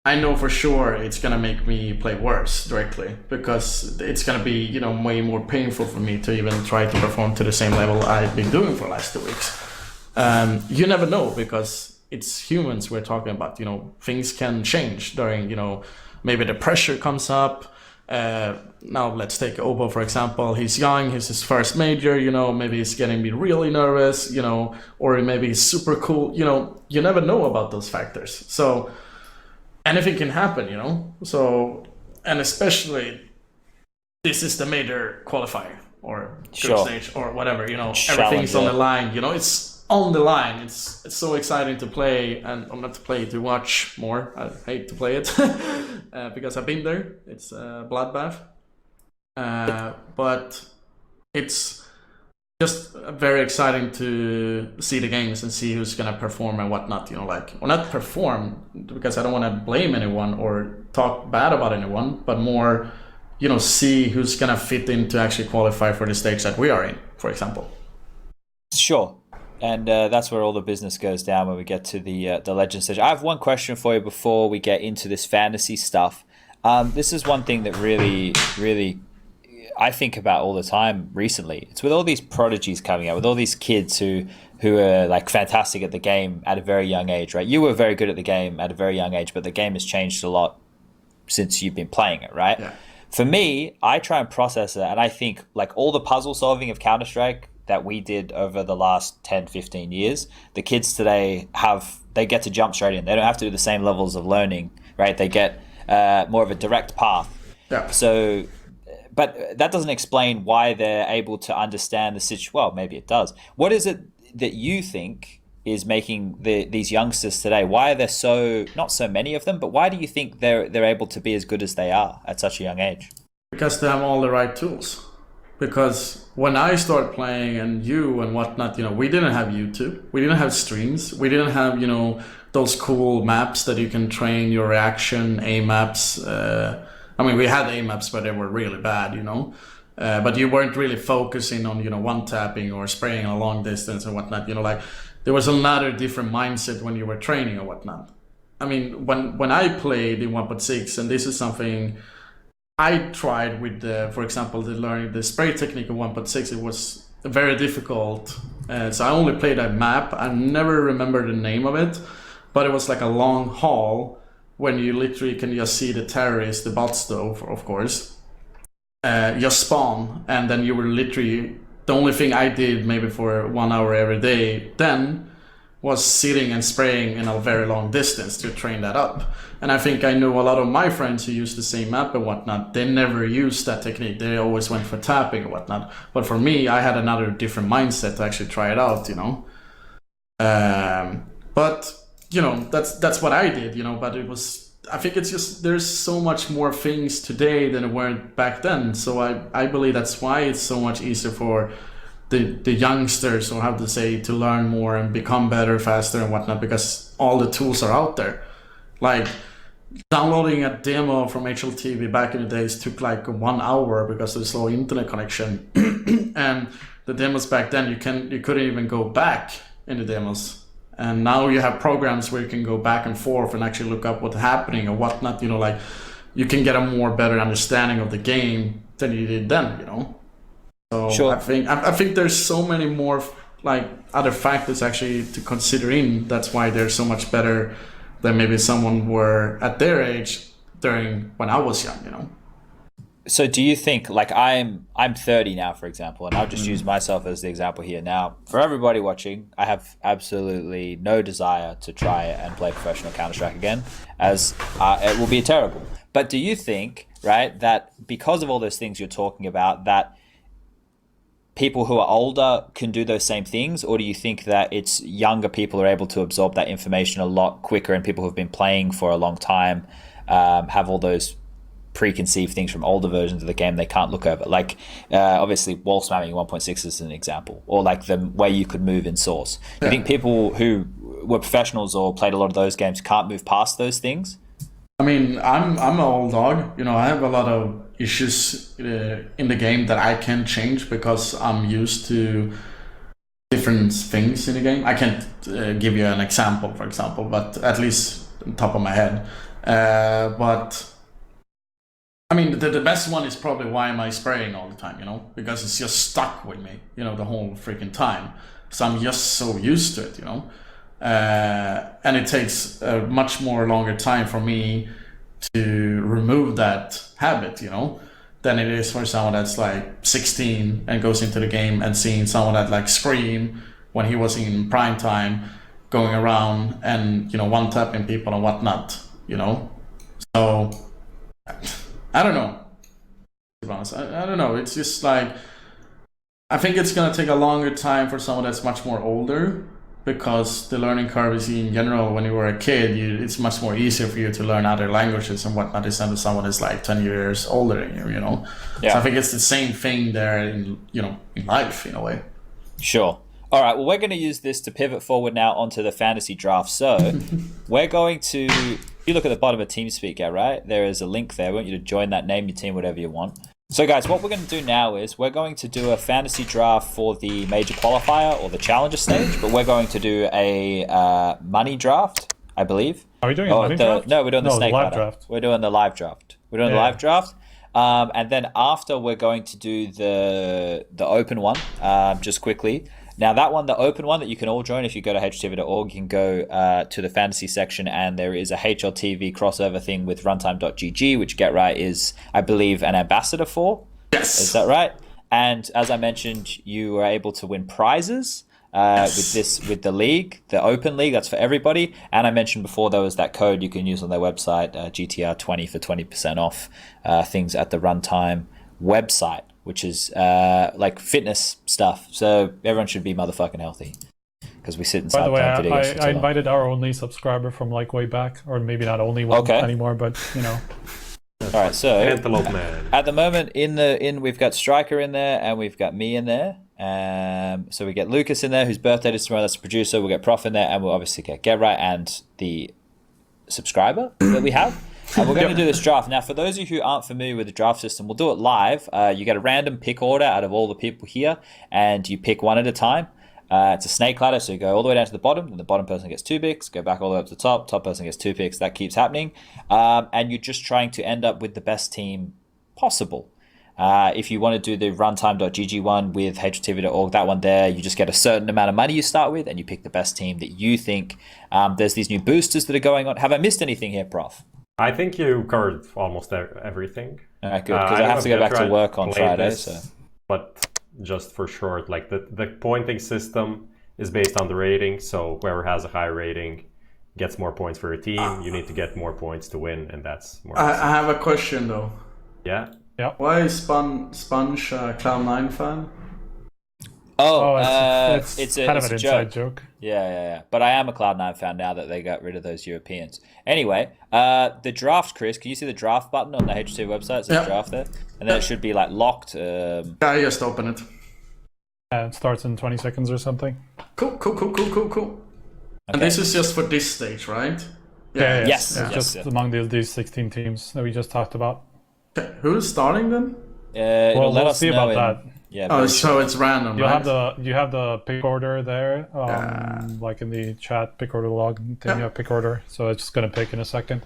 I know for sure it's gonna make me play worse directly, because it's gonna be, way more painful for me to even try to perform to the same level I've been doing for the last 2 weeks. You never know, because it's humans we're talking about. Things can change during, maybe the pressure comes up. Now let's take Obo for example. He's young, he's his first major, maybe he's getting me really nervous, or maybe he's super cool. You never know about those factors. So anything can happen, So, and especially this is the major qualifier or group stage or whatever, everything's on the line, it's on the line. It's so exciting to play, and not to play, to watch more. I hate to play it because I've been there. It's a bloodbath. But it's just very exciting to see the games and see who's gonna perform and whatnot, or not perform, because I don't want to blame anyone or talk bad about anyone, but more, see who's gonna fit in to actually qualify for the stage that we are in, for example. Sure. And that's where all the business goes down when we get to the legend stage. I have one question for you before we get into this fantasy stuff. This is one thing that really, really I think about all the time recently. It's with all these prodigies coming out, with all these kids who are like fantastic at the game at a very young age, right? You were very good at the game at a very young age, but the game has changed a lot since you've been playing it, right? Yeah. For me, I try and process it, and I think like all the puzzle solving of Counter-Strike that we did over the last 10, 15 years, the kids today they get to jump straight in. They don't have to do the same levels of learning, right? They get more of a direct path. Yeah. So, but that doesn't explain why they're able to understand the situation. Well, maybe it does. What is it that you think is making these youngsters today? Why are there not so many of them, but why do you think they're able to be as good as they are at such a young age? Because they have all the right tools. Because when I started playing and you and whatnot, we didn't have YouTube, we didn't have streams, we didn't have, those cool maps that you can train your reaction, aim maps. We had aim maps, but they were really bad, but you weren't really focusing on, one tapping or spraying a long distance and whatnot, there was another different mindset when you were training or whatnot. When I played in 1.6, and this is something I tried with, for example, learning the spray technique of 1.6, it was very difficult. So I only played that map. I never remember the name of it, but it was like a long hall when you literally can just see the terrorists, the bot stove, of course, just spawn. And then you were literally, the only thing I did maybe for 1 hour every day then was sitting and spraying in a very long distance to train that up. And I think I know a lot of my friends who use the same map and whatnot, they never used that technique. They always went for tapping and whatnot. But for me, I had another different mindset to actually try it out, But, that's what I did, but it was, I think it's just, there's so much more things today than there weren't back then. So I believe that's why it's so much easier for the youngsters, or how to say, to learn more and become better faster and whatnot, because all the tools are out there. Like downloading a demo from HLTV back in the days took like 1 hour because of the slow internet connection, and the demos back then you couldn't even go back in the demos. And now you have programs where you can go back and forth and actually look up what's happening or whatnot. Like you can get a more better understanding of the game than you did then. So sure. I think there's so many more like other factors actually to consider in. That's why they're so much better than maybe someone were at their age during when I was young. So do you think, like I'm 30 now, for example, and I'll just use myself as the example here. Now, for everybody watching, I have absolutely no desire to try and play professional Counter-Strike again, as it will be terrible. But do you think, right, that because of all those things you're talking about, that people who are older can do those same things, or do you think that it's younger people are able to absorb that information a lot quicker, and people who've been playing for a long time have all those preconceived things from older versions of the game they can't look over? Like obviously wall spamming in 1.6 is an example, or like the way you could move in Source. Do you think people who were professionals or played a lot of those games can't move past those things? I mean, I'm an old dog. I have a lot of issues in the game that I can change because I'm used to different things in the game. I can't give you an example, for example, but at least on top of my head. But I mean, the best one is probably why am I spraying all the time, because it's just stuck with me, the whole freaking time. So I'm just so used to it, and it takes a much more longer time for me to remove that habit, than it is for someone that's like 16 and goes into the game and seeing someone that like Scream when he was in prime time going around and, one-tapping people and whatnot, So I don't know. To be honest, I don't know. It's just like I think it's gonna take a longer time for someone that's much more older, because the learning curve is in general when you were a kid. It's much more easier for you to learn other languages and whatnot instead of someone that's like 10 years older than you. Yeah. So I think it's the same thing there in in life in a way. Sure. All right, well, we're going to use this to pivot forward now onto the fantasy draft. So we're going to, you look at the bottom of TeamSpeak, right? There is a link there. I want you to join that, name your team, whatever you want. So guys, what we're going to do now is we're going to do a fantasy draft for the major qualifier or the challenger stage, but we're going to do a money draft, I believe. Are we doing a money draft? No, we're doing the snake live ladder. draft. We're doing the live draft. We're doing the live draft. And then after, we're going to do the open one, just quickly. Now that one, the open one that you can all join, if you go to HLTV.org, you can go to the fantasy section, and there is a HLTV crossover thing with runtime.gg, which GetRight is, I believe, an ambassador for. Yes. Is that right? And as I mentioned, you were able to win prizes with the league, the open league. That's for everybody. And I mentioned before there was that code you can use on their website, GTR20 for 20% off things at the Runtime website, which is like fitness stuff. So everyone should be motherfucking healthy, because we sit inside. By the way, I invited our only subscriber from like way back, or maybe not only one anymore, but All right, so Antelope Man. At the moment we've got Striker in there, and we've got me in there. So we get Lucas in there, whose birthday is tomorrow. That's the producer. We'll get Prof in there, and we'll obviously get GetRight and the subscriber that we have. And we're going to do this draft. Now, for those of you who aren't familiar with the draft system, we'll do it live. You get a random pick order out of all the people here, and you pick one at a time. It's a snake ladder, so you go all the way down to the bottom, and the bottom person gets 2 picks, go back all the way up to the top person gets 2 picks. That keeps happening. And you're just trying to end up with the best team possible. If you want to do the runtime.gg one with HLTV.org, that one there, you just get a certain amount of money you start with, and you pick the best team that you think. There's these new boosters that are going on. Have I missed anything here, Prof? I think you covered almost everything. All right, good, because I have to go back to work on Friday. So, but just for short, like the pointing system is based on the rating, so whoever has a high rating gets more points for your team. You need to get more points to win, and that's more. I have a question though. Yeah. Why is Sponge a Cloud9 fan? It's kind of an inside joke. Yeah. But I am a Cloud9 fan now that they got rid of those Europeans. Anyway, the draft, Chris, can you see the draft button on the HT website? It says draft there. And then it should be like locked. I just open it. It starts in 20 seconds or something. Cool. And this is just for this stage, right? Yeah. Yes. It's just among these 16 teams that we just talked about. Okay, who's starting then? It'll let we'll us see know about that. Yeah. Oh, very so shortly. it's random, You right? have the pick order there, like in the chat pick order log thing. You have pick order, so it's gonna pick in a second.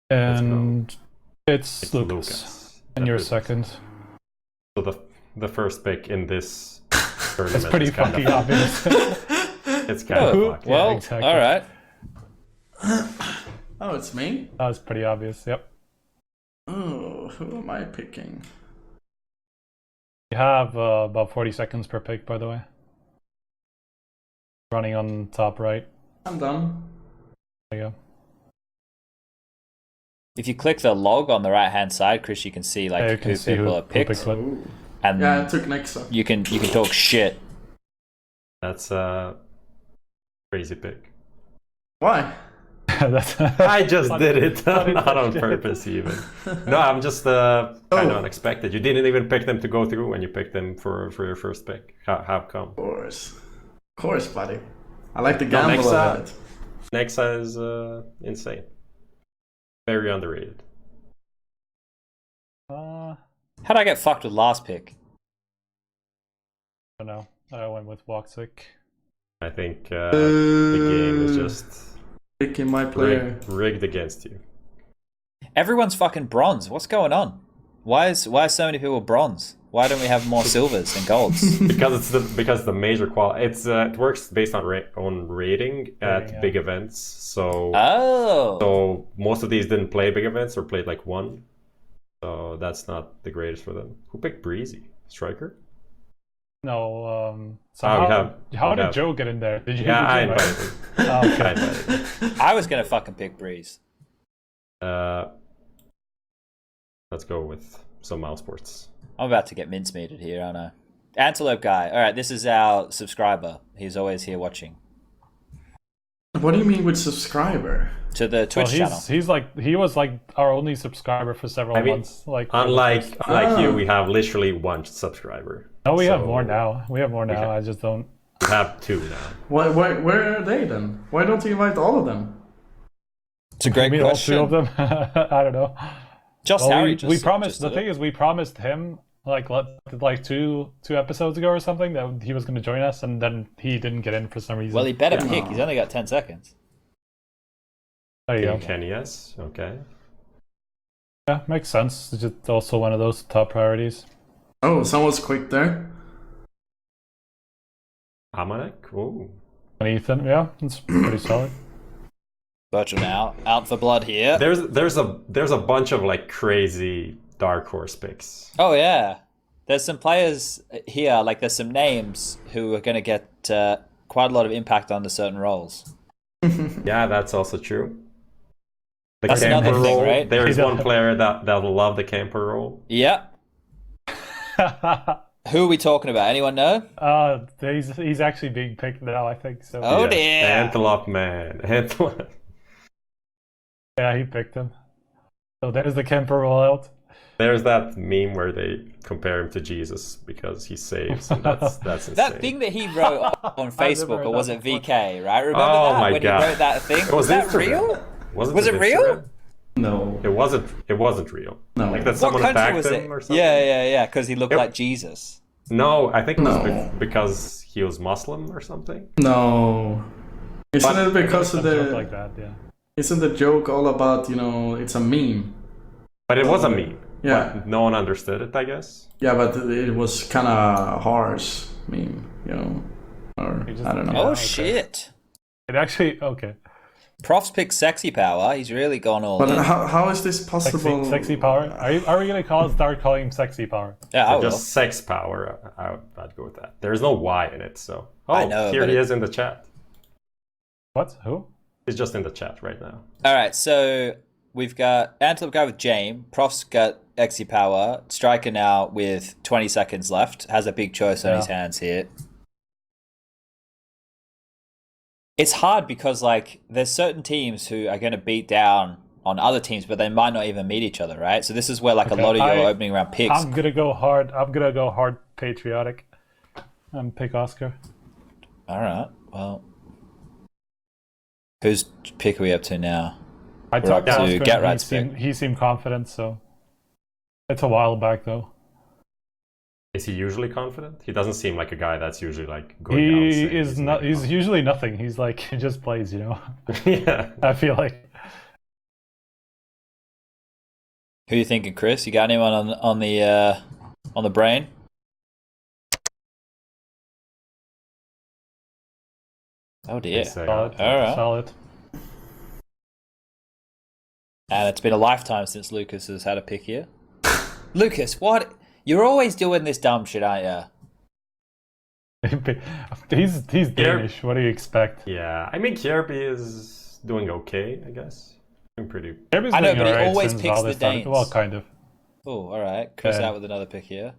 And it's Lucas, and you're second. So the first pick in this tournament. It's pretty is kind fucking of, obvious. It's kind of fucked. Well, exactly. all right. Oh, it's me? That was pretty obvious. Yep. Oh, who am I picking? You have about 40 seconds per pick, by the way. Running on top right. I'm done. There you go. If you click the log on the right hand side, Chris, you can see like You can who see people are who picked, picked what. Ooh. and Yeah, I took Nexa. you can talk shit. That's a crazy pick. Why? I just did it, funny not on question. purpose even. No, I'm just kind of unexpected. You didn't even pick them to go through when you picked them for your first pick. How come? Of course, buddy. I like to gamble Nexa- a bit. Nexa is insane. Very underrated. How'd I get fucked with last pick? I don't know. I went with Woxic. I think the game is just Picking my player. rigged against you. Everyone's fucking bronze. What's going on? Why is so many people bronze? Why don't we have more silvers and golds? because the major quality. It works based on rating at yeah. big events. So Oh. so most of these didn't play big events or played like one. So that's not the greatest for them. Who picked Breezy? Striker? No. So we how did have. Joe get in there? Did you? Yeah, I did you invited him. Oh, I okay. invited him. I was gonna fucking pick Breeze. Let's go with some mouse sports. I'm about to get mincemeated here, aren't I? Antelope guy. All right, this is our subscriber. He's always here watching. What do you mean with subscriber? To the Twitch channel. He was like our only subscriber for several months. Like Unlike you, we have literally one subscriber. no, we have So more now. We have more now. have- I just don't. We have two now. Where are they then? Why don't you invite all of them? It's a great Meet all three question. of them. I don't know. Just Well, Harry. we promised. The thing is, we promised him like two episodes ago or something that he was going to join us, and then he didn't get in for some reason. Well, he better pick. He's only got 10 seconds. there you go. Ken, yes. Okay. Yeah, makes sense. It's just also one of those top priorities. Oh, someone's quick there. Amanek? Oh. And Ethan, yeah, it's pretty solid. Bertram out for blood here. There's a bunch of like crazy dark horse picks. Oh yeah, there's some players here. Like there's some names who are going to get quite a lot of impact on the certain roles. Yeah, that's also true. The That's camper another thing, role. right? There's Yeah. one player that'll love the camper role. Yep. Who are we talking about? Anyone know? He's actually being picked now, I think. So Oh Yeah. dear. Antelope man. Antelope. yeah, he picked him. So there's the Kemper rollout. There's that meme where they compare him to Jesus because he saves, and that's insane. That thing that he wrote on Facebook, or was it VK? Right? Remember Oh that my when God. he wrote that thing? Was that Instagram. real? Was it real? Instagram? No. It wasn't real. No. Like that What someone country attacked was him it? or something. Yeah, because he looked Yep. like Jesus. No, I think it was No. because he was Muslim or something. No. Isn't it because of Some joke the? like that, yeah. Isn't the joke all about it's a meme? But it was a meme. Yeah. But no one understood it, I guess. Yeah, but it was kind of harsh meme, or He just- I don't know. Oh okay. shit! It actually okay. Prof's picked sexy power. He's really gone all But in. how is this possible? Sexy power. Are we gonna start calling him sexy power? Yeah, I will. Just sex power. I'd go with that. There's no Y in it, so. Oh, I know, here but he it- is in the chat. What? Who? He's just in the chat right now. All right, so we've got Antelope guy with James. Prof's got Exy power. Striker now with 20 seconds left. Has a big choice on Yeah. his hands here. It's hard because like there's certain teams who are going to beat down on other teams, but they might not even meet each other, right? So this is where like Okay, a lot of your I- opening round picks. I'm gonna go hard. I'm gonna go hard patriotic and pick Oscar. All right, well, Whose pick are we up to now? I We're up talked to to Oscar Get and Right's he seemed confident, so it's a while back though. Is he usually confident? He doesn't seem like a guy that's usually like going out. He saying is not. He's usually nothing. He's like he just plays, you know. Yeah. I feel like. Who are you thinking, Chris? You got anyone on the brain? Oh dear. Solid. All right. Solid. And it's been a lifetime since Lucas has had a pick here. Lucas, what? You're always doing this dumb shit, aren't you? He's Danish. What do you expect? Yeah, I mean Kjærby is doing okay, I guess. I'm pretty. Kjærby's I know, doing but he alright always since picks all the this started. Danes. Well, kind of. Oh, all right. Chris Yeah. out with another pick here.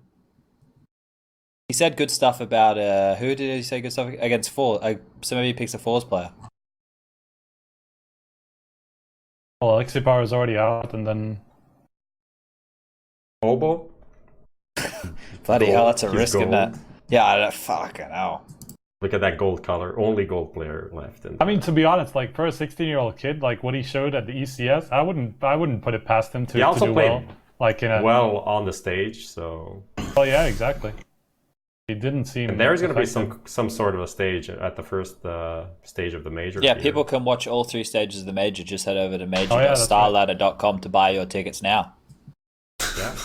He said good stuff about who did he say good stuff against Fours? So maybe he picks a Fours player. Well, Alexipar is already out, and then Obo? Bloody Gold. hell, that's a He's risk in gold. that. Yeah, I don't fucking hell. Look at that gold color. Only gold player left. I mean, to be honest, like for a 16-year-old kid, like what he showed at the ECS, I wouldn't put it past him He to also do played well. Like in a well on the stage, so. well, yeah, exactly. He didn't seem. And there's going to be effective. some sort of a stage at the first stage of the major. Yeah, here. people can watch all 3 stages of the major. Just head over to that's right. major.starladder.com to buy your tickets now. Yeah.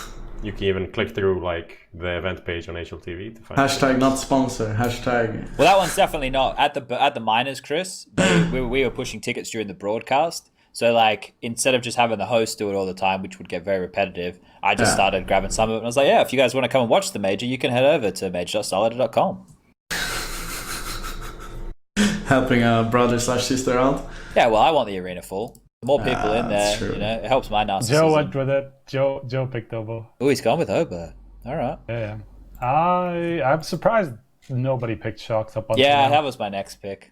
You can even click through like the event page on HLTV to find. Hashtag not sponsor. Hashtag. Well, that one's definitely not at the minors, Chris. We were pushing tickets during the broadcast, so like instead of just having the host do it all the time, which would get very repetitive, I just started grabbing some of it, and I was like, yeah, if you guys want to come and watch the major, you can head over to major.starladder.com. Helping a brother / sister out. Yeah, well, I want the arena full. The more people in that's there, true. you know, it helps my narcissism. Joe went with it. Joe picked Obo. Oh, he's gone with Ober. All right. Yeah. I'm surprised nobody picked Shocks up on. Yeah, that was my next pick.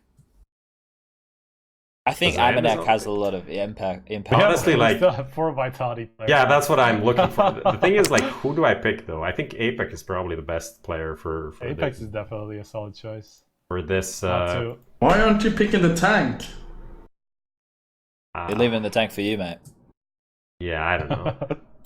I think Was Amanek Amazon has pick? a lot of impact. Honestly, we like- still have 4 Vitality players. Yeah, that's what I'm looking for. The thing is, like, who do I pick though? I think Apex is probably the best player for Apex this, is definitely a solid choice. for this. Not too. Why aren't you picking the tank? You're leaving the tank for you, mate. Yeah, I don't know.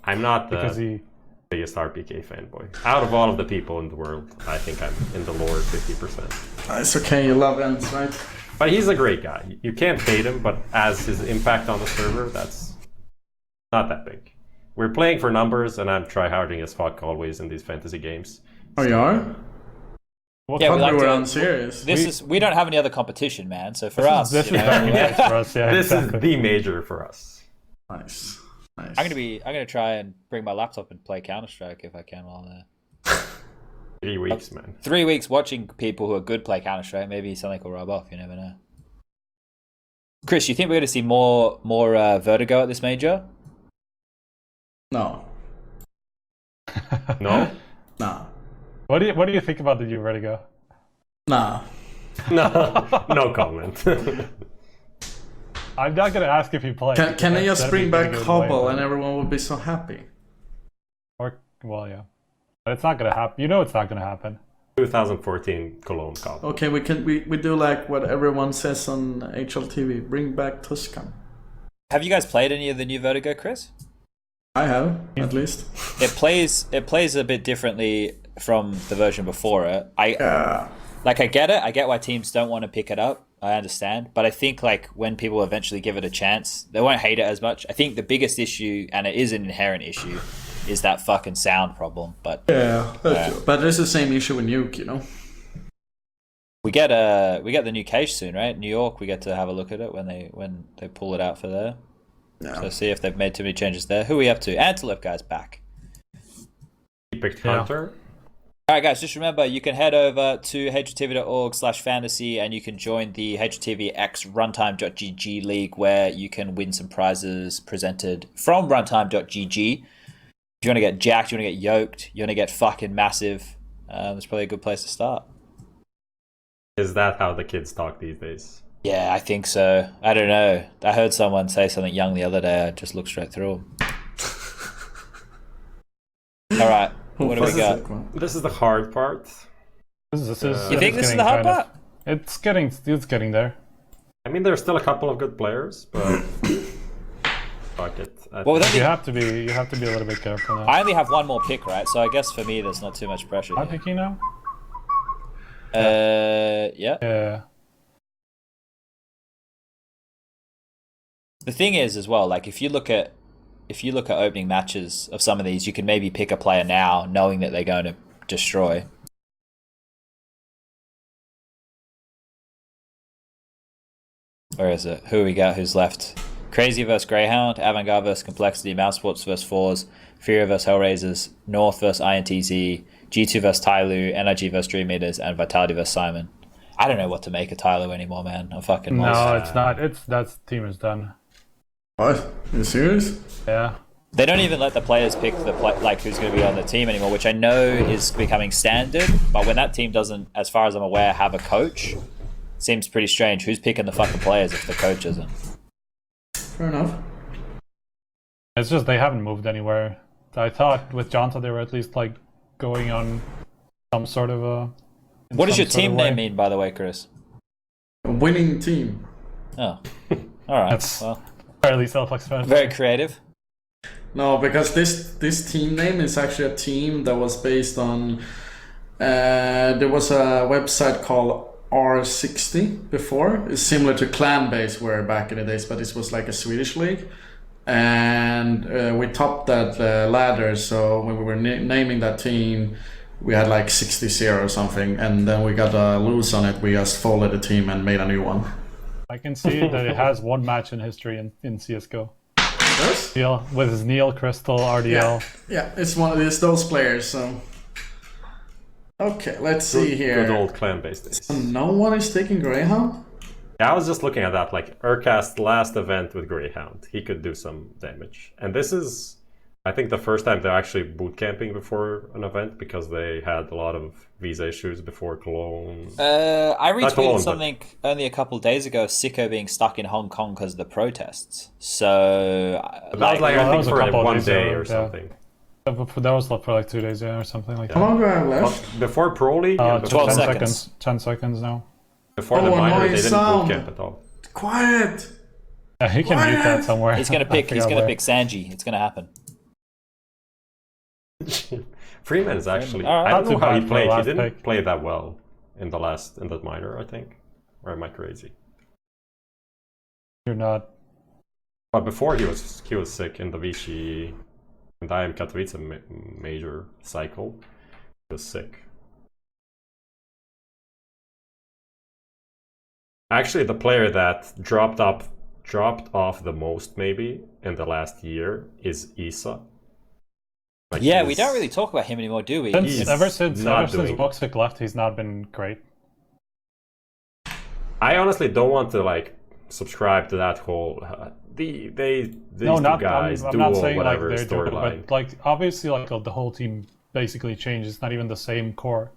I'm not the Because he. biggest RPK fanboy. Out of all of the people in the world, I think I'm in the lower 50%. It's okay, you love ends, right? But he's a great guy. You can't hate him, but as his impact on the server, that's not that big. We're playing for numbers, and I'm tryharding as fuck always in these fantasy games. Oh, you are? What Yeah, I we thought like we were to- unserious. We don't have any other competition, man. So for us, This you is know, very nice for us. Yeah, This exactly. is the major for us. Nice. I'm gonna try and bring my laptop and play Counter Strike if I can while I'm there. 3 weeks, man. 3 weeks watching people who are good play Counter Strike. Maybe something will rub off. You never know. Chris, you think we're gonna see more Vertigo at this major? No. No? Nah. What do you think about the new Vertigo? Nah. No. No comment. I'm not gonna ask if you play. Can because they just that'd bring be back pretty good Hobble way. and everyone would be so happy? Or well, yeah, but it's not gonna happen. You know, it's not gonna happen. 2014 Cologne Cup. Okay, we do like what everyone says on HLTV. Bring back Tuscan. Have you guys played any of the new Vertigo, Chris? I have, at least. It plays a bit differently from the version before it. I get it. I get why teams don't want to pick it up. I understand, but I think like when people eventually give it a chance, they won't hate it as much. I think the biggest issue, and it is an inherent issue, is that fucking sound problem. But Yeah, but it's the same issue with Nuke, you know. we get the new cage soon, right? New York, we get to have a look at it when they pull it out for there. Yeah. So see if they've made too many changes there. Who are we up to? Antelope guy's back. He picked Yeah. Hunter. All right, guys, just remember you can head over to hltv.org/fantasy and you can join the HLTVX runtime.gg league where you can win some prizes presented from runtime.gg. If you want to get jacked, you want to get yoked, you want to get fucking massive, it's probably a good place to start. Is that how the kids talk these days? Yeah, I think so. I don't know. I heard someone say something young the other day. I just looked straight through them. All right, what do we got? This is the hard part. This is You think this is the hard part? It's getting there. I mean, there's still a couple of good players, but fuck it. Well, then You have to be a little bit careful now. I only have one more pick, right? So I guess for me, there's not too much pressure. Am I Here. picking now? Yeah. Yeah. The thing is, as well, like if you look at opening matches of some of these, you can maybe pick a player now, knowing that they're going to destroy. Where is it? Who we got? Who's left? Crazy vs Greyhound, Avantgarde vs Complexity, Mouse Sports vs Fours, Fury vs Hellraisers, North vs INTZ, G2 vs Tyloo, NRG vs Dream Eaters, and Vitality vs Simon. I don't know what to make of Tyloo anymore, man. I'm fucking lost. No, it's not. That team is done. What? Are you serious? Yeah. They don't even let the players pick like who's going to be on the team anymore, which I know is becoming standard. But when that team doesn't, as far as I'm aware, have a coach, seems pretty strange. Who's picking the fucking players if the coach isn't? Fair enough. It's just they haven't moved anywhere. I thought with Jonta they were at least like going on some sort of a. What does your some sort team of way. name mean, by the way, Chris? A winning team. Oh, all right. That's- Well, Fairly self-explanatory. very creative. No, because this team name is actually a team that was based on. There was a website called R60 before. It's similar to Clan Base were back in the days, but this was like a Swedish league. And we topped that ladder, so when we were naming that team, we had like 60-0 or something, and then we got a lose on it. We just folded the team and made a new one. I can see that it has one match in history in CS:GO. Yes? Neil with his Neil Crystal RDL. Yeah, it's those players. So okay, let's see here. Good old clan-based days. No one is taking Greyhound. Yeah, I was just looking at that, like Urcast's last event with Greyhound. He could do some damage. And this is, I think, the first time they're actually boot camping before an event because they had a lot of visa issues before Cologne. I Cologne, retweeted but- something only a couple of days ago. Sicko being stuck in Hong Kong because of the protests. So, But that was like, Well, that I was think, a for couple of one days day ago, or yeah. something. That was for like 2 days, yeah, or something like How that. long do I have left? But before Pro League, and 12 before, seconds. 10 seconds now. before the Oh, minor, annoying they didn't sound. boot camp at all. Quiet. Yeah, he can mute that somewhere. he's gonna I pick. He's forgot gonna where. pick Sanji. It's gonna happen. Freeman is actually, All right. I don't Not know too how he bad for played. the He last didn't pick. play that well in that minor, I think. Or am I crazy? You're not. But before he was sick in the Vichy and I am Katowice major cycle. He was sick. Actually, the player that dropped off the most maybe in the last year is Isa. Like, Yeah, we he's- don't really talk about him anymore, do we? He's Ever since not doing- Voxic left, he's not been great. I honestly don't want to like subscribe to that whole these No, two not. guys I'm duo not saying like whatever they're doing, storyline. but like obviously like the whole team basically changed. It's not even the same core,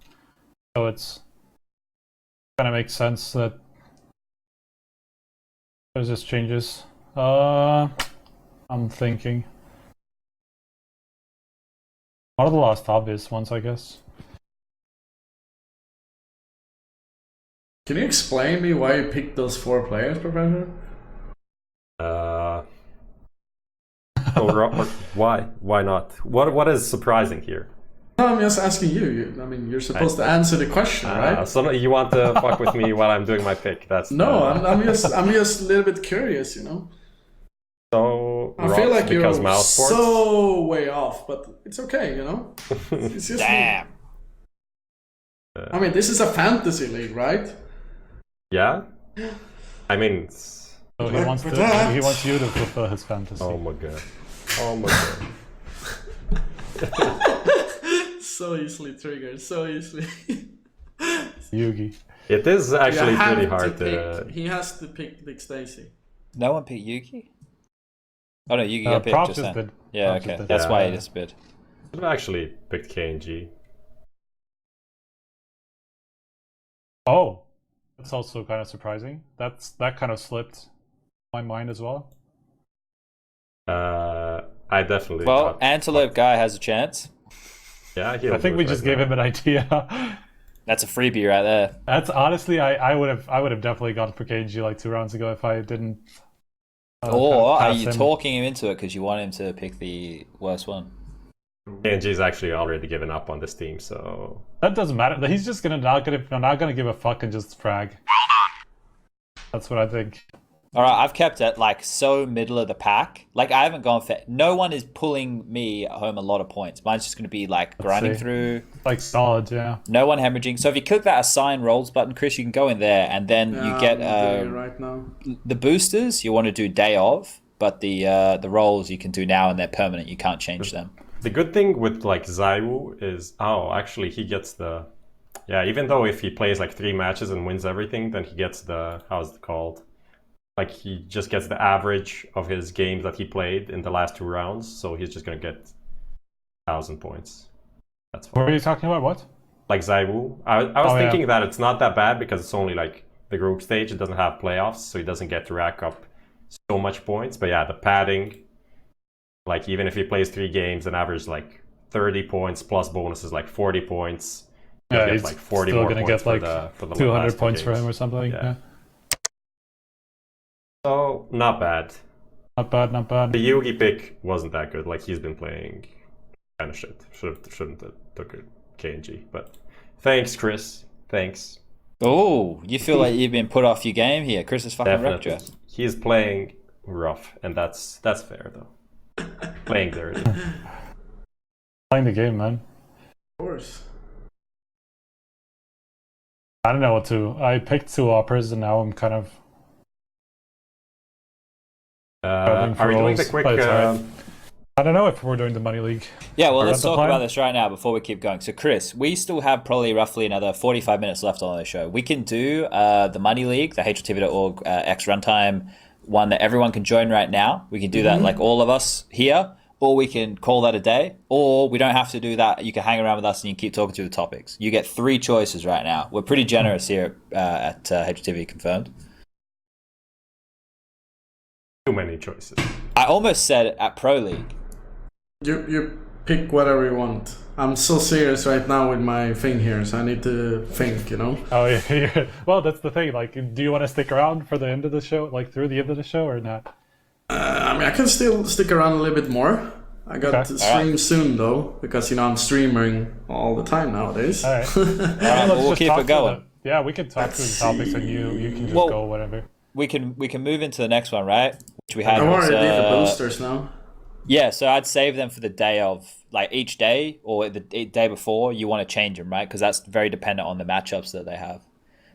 so it's kind of makes sense that there's just changes. I'm thinking. One of the last obvious ones, I guess. Can you explain me why you picked those 4 players, Professor? Why? Why not? What is surprising here? No, I'm just asking you. I mean, you're supposed to answer the question, right? So you want to fuck with me while I'm doing my pick? That's No, I'm just a little bit curious, you know. So I feel like because you're mouse sports. so way off, but it's okay, you know. It's just me. Damn. I mean, this is a fantasy league, right? Yeah. I mean, So he Like wants for to. that. He wants you to fulfill his fantasy. oh my god, oh my god. So easily triggered, so easily. Yugi. It is actually You have pretty to hard pick- He has to pick Dick Stacy. No one picked Yuki? Oh no, Yuki got picked Props just is then. bid. Yeah, Props is okay. bid. That's why Yeah. it is a bit. I've actually picked KNG. Oh, that's also kind of surprising. That kind of slipped my mind as well. I definitely. Well, thought, Antelope guy has a chance. yeah, I think we just gave him an idea. That's a freebie right there. That's honestly, I would have definitely gone for KG like 2 rounds ago if I didn't. Or are pass you him. talking him into it because you want him to pick the worst one? KNG's actually already given up on this team, so That doesn't matter. He's just not gonna give a fuck and just frag. That's what I think. All right, I've kept it like so middle of the pack. Like I haven't gone for. No one is pulling me home a lot of points. Mine's just going to be like grinding see. through. Like solid, yeah. No one hemorrhaging. So if you click that assign roles button, Chris, you can go in there and then you get I'm doing it right now. the boosters. You want to do day of, but the roles you can do now and they're permanent. You can't change them. the good thing with like Zaiwu is actually he gets the even though if he plays like 3 matches and wins everything, then he gets the how's it called? Like he just gets the average of his games that he played in the last 2 rounds, so he's just gonna get 1,000 points. That's fine. What are you talking about? What? Like Zaiwu, I was thinking that it's not that bad because it's only like the group stage. It doesn't have playoffs, so he doesn't get to rack up so much points. But yeah, the padding, like even if he plays 3 games and average like 30 points plus bonuses like 40 points, Yeah, get he's like 40 still more gonna points get like for the 200 last 2 points for games. him or something. Yeah. So not bad. Not bad, not bad. The Yugi pick wasn't that good. Like he's been playing kind of shit. Shouldn't have took it KNG. But thanks, Chris. Thanks. Oh, you feel like you've been put off your game here. Chris is fucking wrecked you. Definitely. He's playing rough, and that's fair though. Playing dirty. Playing the game, man. Of course. I don't know what to. I picked 2 operas and now I'm kind of. Are we doing the quick? I don't know if we're doing the money league. Yeah, well, let's the talk plan? about this right now before we keep going. So, Chris, we still have probably roughly another 45 minutes left on the show. We can do the Money League, the HLTV.org X runtime one that everyone can join right now. We can do that like all of us here, or we can call that a day, or we don't have to do that. You can hang around with us and you can keep talking through the topics. You get 3 choices right now. We're pretty generous here at HLTV Confirmed. Too many choices. I almost said at Pro League. You pick whatever you want. I'm so serious right now with my thing here, so I need to think, you know? Oh yeah. Well, that's the thing. Like, do you want to stick around for the end of the show, like through the end of the show, or not? I mean, I can still stick around a little bit more. I got to stream soon though, because I'm streaming all the time nowadays. All right. All right, well, we'll keep it going. Yeah, we can talk through the topics, and you can just go whatever. We can move into the next one, right? Which we had. Don't worry, I did the boosters now. Yeah, so I'd save them for the day of, like each day or the day before. You want to change them, right? Because that's very dependent on the matchups that they have.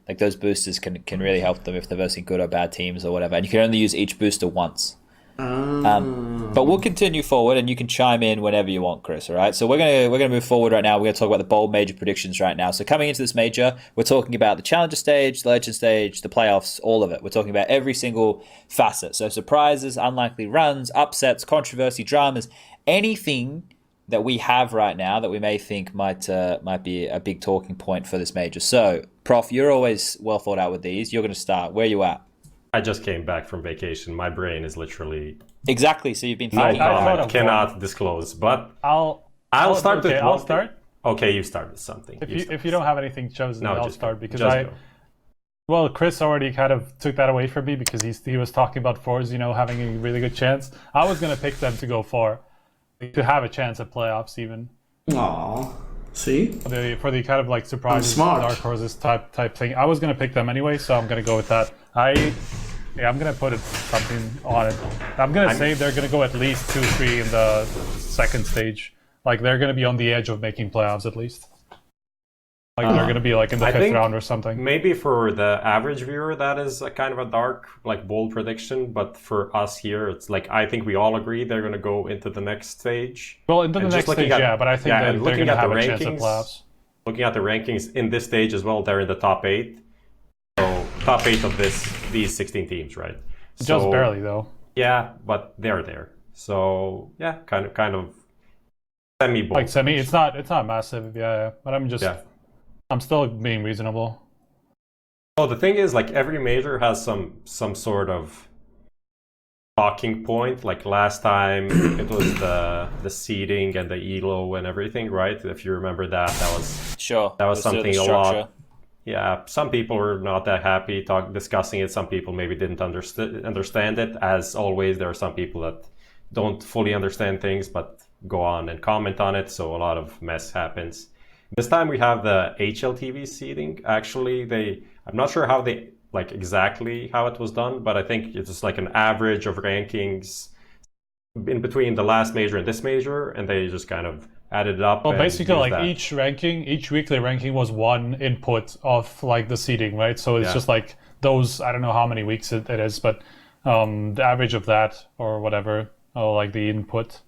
Like those boosters can really help them if they're versing good or bad teams or whatever. And you can only use each booster once. But we'll continue forward, and you can chime in whenever you want, Chris. All right. So we're gonna move forward right now. We're gonna talk about the bold major predictions right now. So coming into this major, we're talking about the challenger stage, the legend stage, the playoffs, all of it. We're talking about every single facet. So surprises, unlikely runs, upsets, controversy, dramas, anything that we have right now that we may think might be a big talking point for this major. So, Prof, you're always well thought out with these. You're gonna start. Where are you at? I just came back from vacation. My brain is literally Exactly. So you've been thinking. I cannot disclose, but I'll start. Okay, with I'll start. Okay, you start with something. If you don't have anything chosen, I'll start because go. Well, Chris already kind of took that away from me because he was talking about fours, having a really good chance. I was gonna pick them to go 4, to have a chance at playoffs even. Aww. See? For the kind of like surprises, smart. dark horses type thing. I was gonna pick them anyway, so I'm gonna go with that. I'm gonna put something on it. I'm gonna say they're gonna go at least 2-3 in the second stage. Like they're gonna be on the edge of making playoffs at least. Like they're gonna be like in the 5th round or something. Maybe for the average viewer, that is a kind of a dark, like bold prediction. But for us here, it's like I think we all agree they're gonna go into the next stage. Well, into the next stage, but I think that they're gonna have a chance at playoffs. Looking at the rankings in this stage as well, they're in the top 8. So top 8 of these 16 teams, right? Just barely though. Yeah, but they're there. So yeah, kind of semi-bold. Like semi, it's not massive, yeah. But I'm still being reasonable. Oh, the thing is, like every major has some sort of talking point. Like last time, it was the seeding and the elo and everything, right? If you remember that, Sure. that was Sort of something the a structure. lot. Yeah, some people were not that happy discussing it. Some people maybe didn't understand it. As always, there are some people that don't fully understand things, but go on and comment on it. So a lot of mess happens. This time we have the HLTV seeding. Actually, I'm not sure how they like exactly how it was done, but I think it's just like an average of rankings in between the last major and this major, and they just kind of added it up. Well, and basically, used like that. each weekly ranking was one input of like the seeding, right? So it's Yeah. just like those. I don't know how many weeks it is, but the average of that or whatever, like the input,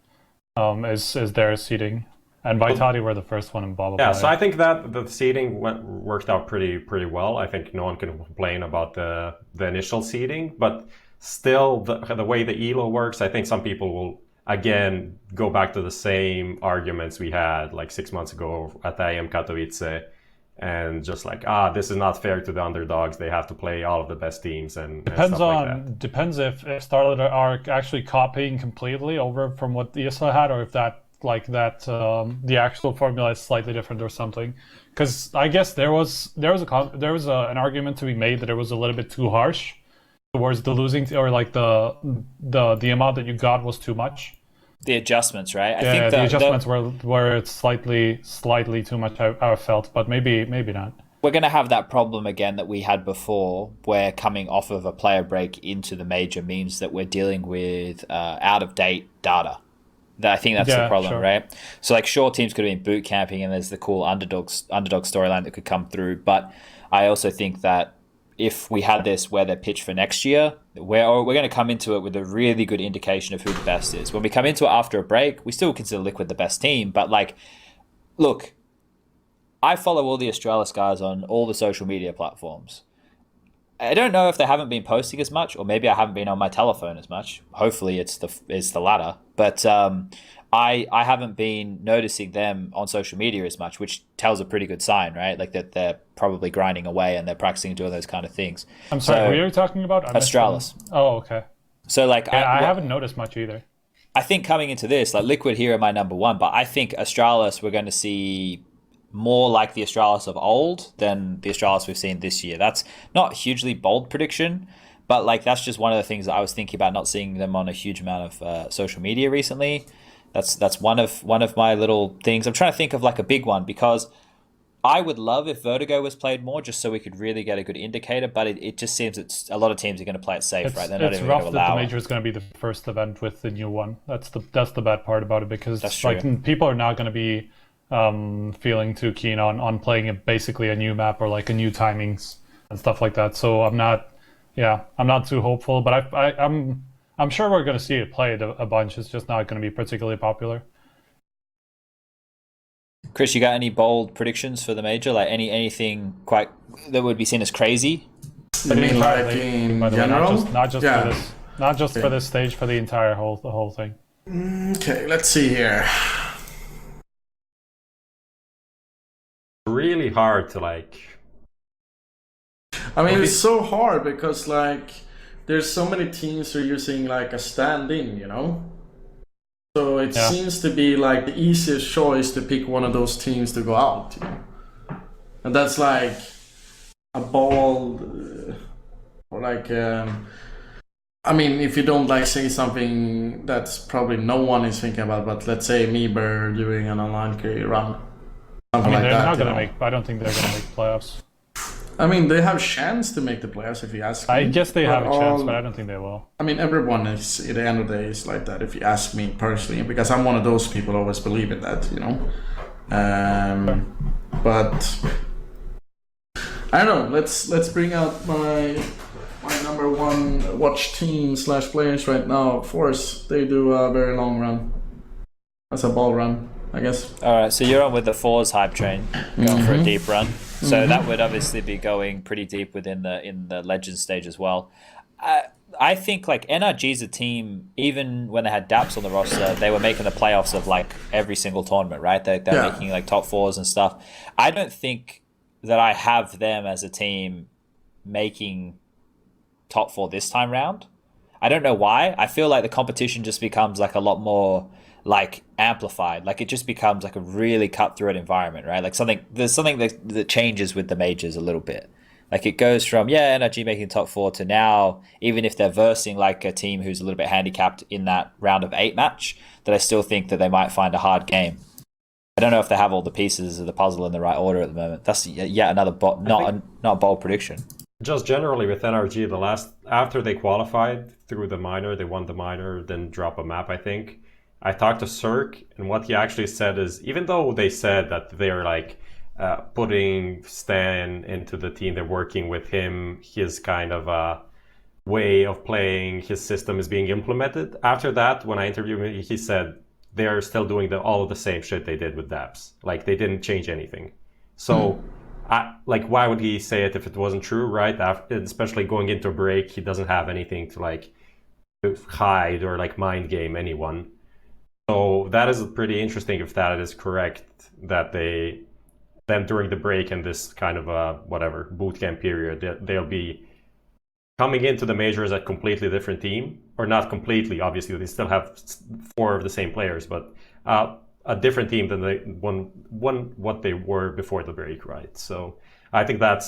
is their seeding. And Vitality were the first one, and blah blah Yeah, blah. so I think that the seeding worked out pretty well. I think no one can complain about the initial seeding, but still the way the elo works, I think some people will again go back to the same arguments we had like 6 months ago at IM Katowice, and just like this is not fair to the underdogs. They have to play all of the best teams and Depends stuff like that. depends if Starlight are actually copying completely over from what the ESL had, or if the actual formula is slightly different or something. Because I guess there was an argument to be made that it was a little bit too harsh towards the losing or like the amount that you got was too much. The adjustments, right? I Yeah, think the adjustments were it's slightly too much. I felt, but maybe not. we're going to have that problem again that we had before, where coming off of a player break into the major means that we're dealing with out of date data. I think that's the problem, sure. right? So like, sure, teams could have been boot camping, and there's the cool underdog storyline that could come through. But I also think that if we had this where they're pitched for next year, we're going to come into it with a really good indication of who the best is. When we come into it after a break, we still consider Liquid the best team. But like, look, I follow all the Australis guys on all the social media platforms. I don't know if they haven't been posting as much, or maybe I haven't been on my telephone as much. Hopefully, it's the latter. But I haven't been noticing them on social media as much, which tells a pretty good sign, right? Like that they're probably grinding away and they're practicing and doing those kind of things. I'm sorry, who are you talking about? Australis. Oh, okay. So like, Yeah, I haven't noticed much either. I think coming into this, like Liquid here are my number one, but I think Australis we're going to see more like the Australis of old than the Australis we've seen this year. That's not a hugely bold prediction, but like that's just one of the things that I was thinking about not seeing them on a huge amount of social media recently. That's one of my little things. I'm trying to think of like a big one, because I would love if Vertigo was played more, just so we could really get a good indicator. But it just seems that a lot of teams are going to play it safe, right? They're not It's even rough going to that the allow major it. is going to be the first event with the new one. That's the bad part about it, because That's like true. people are not going to be feeling too keen on playing basically a new map or like a new timings and stuff like that. So I'm not too hopeful, but I'm sure we're going to see it played a bunch. It's just not going to be particularly popular. Chris, you got any bold predictions for the major? Like anything quite that would be seen as crazy? You mean like in general? Not just Yeah. for this, not just for this stage, for the entire whole thing. Okay, let's see here. Really hard to like. I mean, it's so hard because like there's so many teams who are using like a stand-in, you know. So it seems to be like the easiest choice to pick one of those teams to go out, you know? And that's like a bold, or like, I mean, if you don't like say something that's probably no one is thinking about, but let's say Meeber doing an online career run, I something mean, like they're that. not you going to know? make. I don't think they're going to make playoffs. I mean, they have chance to make the playoffs if you ask me. I guess they have a chance, all- but I don't think they will. I mean, everyone is, at the end of the day, is like that if you ask me personally, because I'm one of those people who always believe in that, you know. But I don't know. Let's bring out my number one watch team / players right now. Force, they do a very long run. That's a ball run, I guess. All right, so you're on with the Fours hype train, going for a deep run. So that would obviously be going pretty deep within the Legends stage as well. I think like NRG's a team, even when they had Daps on the roster, they were making the playoffs of like every single tournament, right? They're making like top fours and stuff. I don't think that I have them as a team making top four this time round. I don't know why. I feel like the competition just becomes like a lot more like amplified. Like it just becomes like a really cutthroat environment, right? Like there's something that changes with the majors a little bit. Like it goes from NRG making top four to now, even if they're versing like a team who's a little bit handicapped in that round of 8 match, that I still think that they might find a hard game. I don't know if they have all the pieces of the puzzle in the right order at the moment. That's yet another not a bold prediction. Just generally with NRG, after they qualified through the minor, they won the minor, then drop a map, I think. I talked to Cirque, and what he actually said is, even though they said that they're like putting Stan into the team, they're working with him, his kind of way of playing, his system is being implemented. After that, when I interviewed him, he said they're still doing all of the same shit they did with Daps. Like they didn't change anything. So. Why would he say it if it wasn't true, right? Especially going into a break, he doesn't have anything to like hide or like mind game anyone. So that is pretty interesting if that is correct, that then during the break and this kind of whatever bootcamp period, they'll be coming into the majors a completely different team, or not completely, obviously they still have 4 of the same players, but a different team than what they were before the break, right? So I think that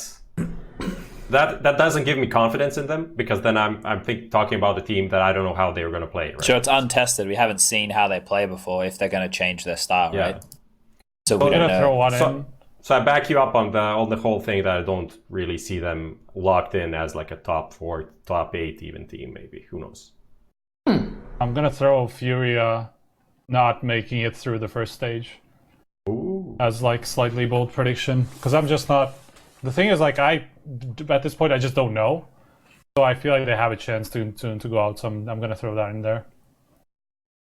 doesn't give me confidence in them, because then I'm talking about a team that I don't know how they're going to play. Right? Sure, it's untested. We haven't seen how they play before, if they're going to change their style, right? So we're going to throw one in. So I back you up on the whole thing that I don't really see them locked in as like a top 4, top 8 even team. Maybe, who knows? I'm going to throw Furia not making it through the first stage. Ooh. As like slightly bold prediction, because I'm just not. The thing is, like, at this point I just don't know, so I feel like they have a chance to go out. So I'm gonna throw that in there.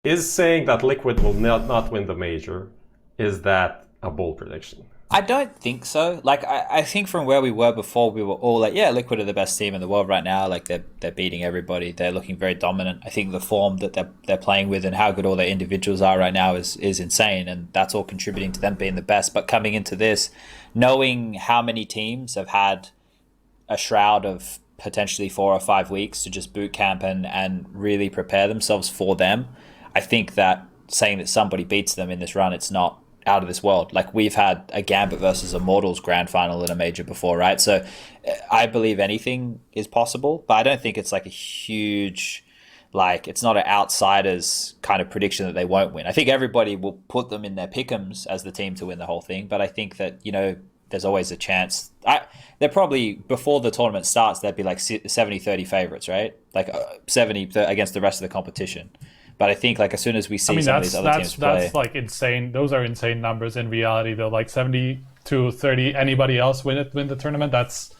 Is saying that Liquid will not win the major, is that a bold prediction? I don't think so. Like, I think from where we were before, we were all like, Liquid are the best team in the world right now. Like, they're beating everybody. They're looking very dominant. I think the form that they're playing with and how good all their individuals are right now is insane, and that's all contributing to them being the best. But coming into this, knowing how many teams have had a shroud of potentially 4 or 5 weeks to just boot camp and really prepare themselves for them, I think that saying that somebody beats them in this run, it's not out of this world. Like, we've had a Gambit versus Immortals grand final in a major before, right? So I believe anything is possible, but I don't think it's like a huge, like, it's not an outsider's kind of prediction that they won't win. I think everybody will put them in their pick'ems as the team to win the whole thing, but I think that, there's always a chance. They're probably, before the tournament starts, they'd be like 70-30 favorites, right? Like 70 against the rest of the competition. But I think, like, as soon as we see some of these other teams play, that's like insane. Those are insane numbers in reality, though. Like 70-30, anybody else win the tournament. That's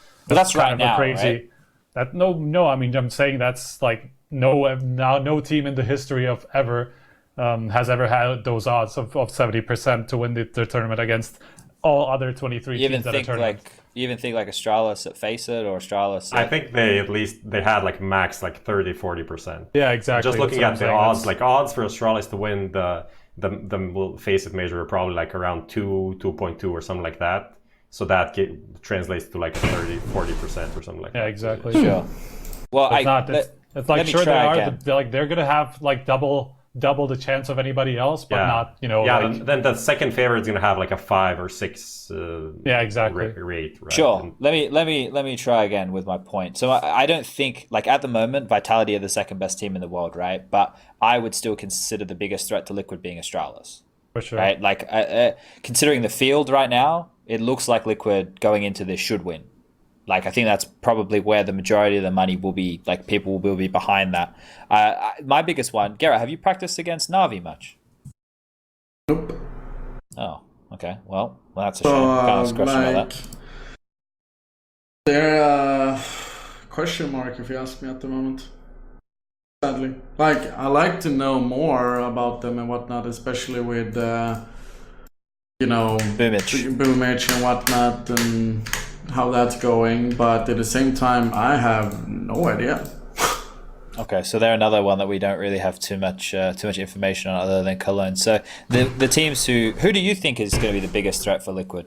right now, crazy. Right? That no. I mean, I'm saying that's like no team in the history of ever has ever had those odds of 70% to win the tournament against all other 23 teams at a tournament. You even think like Astralis at Face It or Astralis? I think they had like max like 30-40%. Yeah, exactly. Just looking at the odds, like odds for Astralis to win the Face It major are probably like around 2.2 or something like that. So that translates to like 30-40% or something like that. Yeah, exactly. Sure. Well, it's like, sure, they're gonna have like double the chance of anybody else, but not, then the second favorite is going to have like a 5 or 6 exactly rate, right? Sure. Let me try again with my point. So I don't think, like, at the moment Vitality are the second best team in the world, right? But I would still consider the biggest threat to Liquid being Astralis. For sure. Right? Like, considering the field right now, it looks like Liquid going into this should win. Like, I think that's probably where the majority of the money will be. Like, people will be behind that. My biggest one, Garrett, have you practiced against Na'Vi much? Nope. Oh, okay. Well, that's a shame. Can't ask a question about that. They're a question mark, if you ask me, at the moment. Sadly. Like, I like to know more about them and whatnot, especially with, Boomage and whatnot, and how that's going, but at the same time I have no idea. Okay, so they're another one that we don't really have too much information on other than Cologne. So the teams who do you think is going to be the biggest threat for Liquid?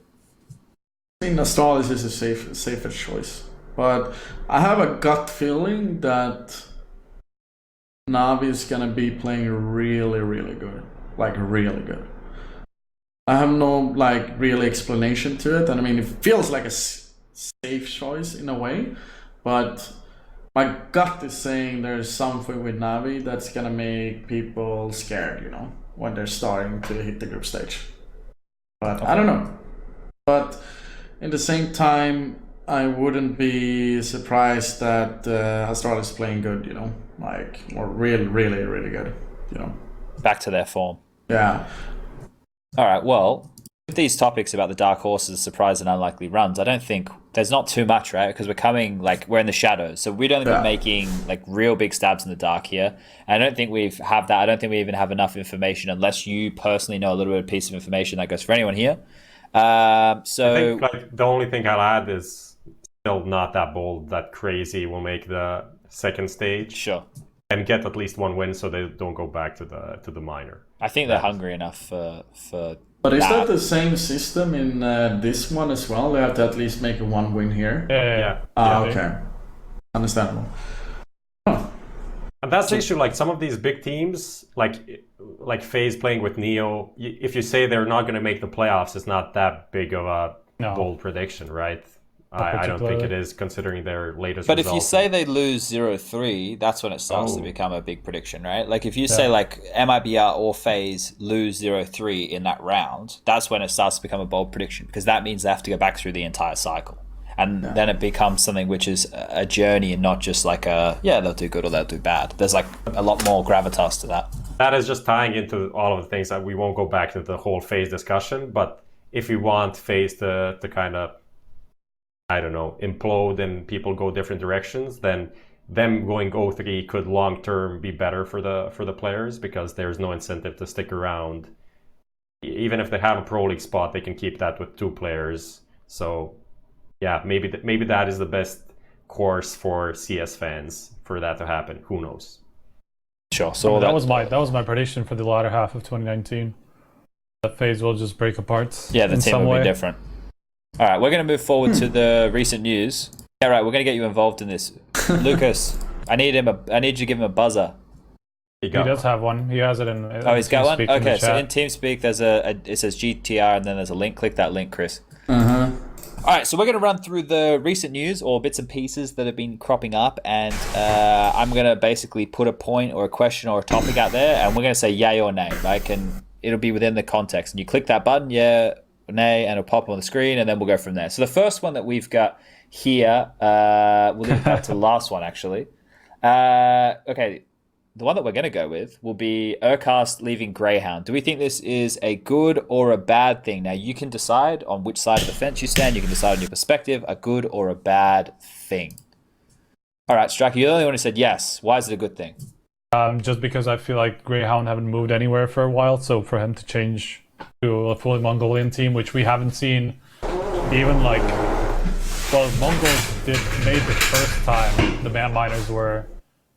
I think Astralis is a safer choice, but I have a gut feeling that Navi is gonna be playing really, really good, like really good. I have no like real explanation to it, and I mean it feels like a safe choice in a way, but my gut is saying there's something with Navi that's gonna make people scared, you know, when they're starting to hit the group stage. But I don't know. But in the same time, I wouldn't be surprised that Astral is playing good, you know, like, or really, really, really good, you know. Back to their form. Yeah. All right, well, with these topics about the dark horses, surprise and unlikely runs, I don't think there's not too much, right? Because we're in the shadows, so we'd only be making like real big stabs in the dark here. And I don't think we have that. I don't think we even have enough information, unless you personally know a little bit of piece of information that goes for anyone here. So I think like the only thing I'll add is still not that bold, that crazy. Will make the second stage, sure, and get at least one win, so they don't go back to the minor. I think they're hungry enough for. But is that the same system in this one as well? They have to at least make a one win here. Yeah. Okay, understandable. And that's the issue. Like some of these big teams, like FaZe playing with Neo, if you say they're not going to make the playoffs, it's not that big of a bold prediction, right? I don't think it is, considering their latest But results. if you say they lose 0-3, that's when it starts to become a big prediction, right? Like if you say like MIBR or FaZe lose 0-3 in that round, that's when it starts to become a bold prediction, because that means they have to go back through the entire cycle. And then it becomes something which is a journey and not just like they'll do good or they'll do bad. There's like a lot more gravitas to that. That is just tying into all of the things that we won't go back to the whole FaZe discussion. But if you want FaZe to kind of, I don't know, implode and people go different directions, then them going 0-3 could long term be better for the players, because there's no incentive to stick around. Even if they have a Pro League spot, they can keep that with 2 players. So yeah, maybe that is the best course for CS fans for that to happen. Who knows? Sure. So that was my prediction for the latter half of 2019. That FaZe will just break apart. Yeah, the team will be different. All right, we're going to move forward to the recent news. All right, we're going to get you involved in this. Lucas, I need you to give him a buzzer. He does have one. He has it in. He's got one. Okay, so in TeamSpeak, there's it says GTR, and then there's a link. Click that link, Chris. All right, so we're going to run through the recent news or bits and pieces that have been cropping up, and I'm going to basically put a point or a question or a topic out there, and we're going to say yay or nay, like, and it'll be within the context. And you click that button, yeah, or nay, and it'll pop on the screen, and then we'll go from there. So the first one that we've got here, we'll leave that to the last one, actually. Okay. The one that we're going to go with will be Urcast leaving Greyhound. Do we think this is a good or a bad thing? Now, you can decide on which side of the fence you stand. You can decide on your perspective, a good or a bad thing. All right, Striker, you're the only one who said yes. Why is it a good thing? Just because I feel like Greyhound haven't moved anywhere for a while, so for him to change to a fully Mongolian team, which we haven't seen even like... Well, Mongols made the first time the Man Miners were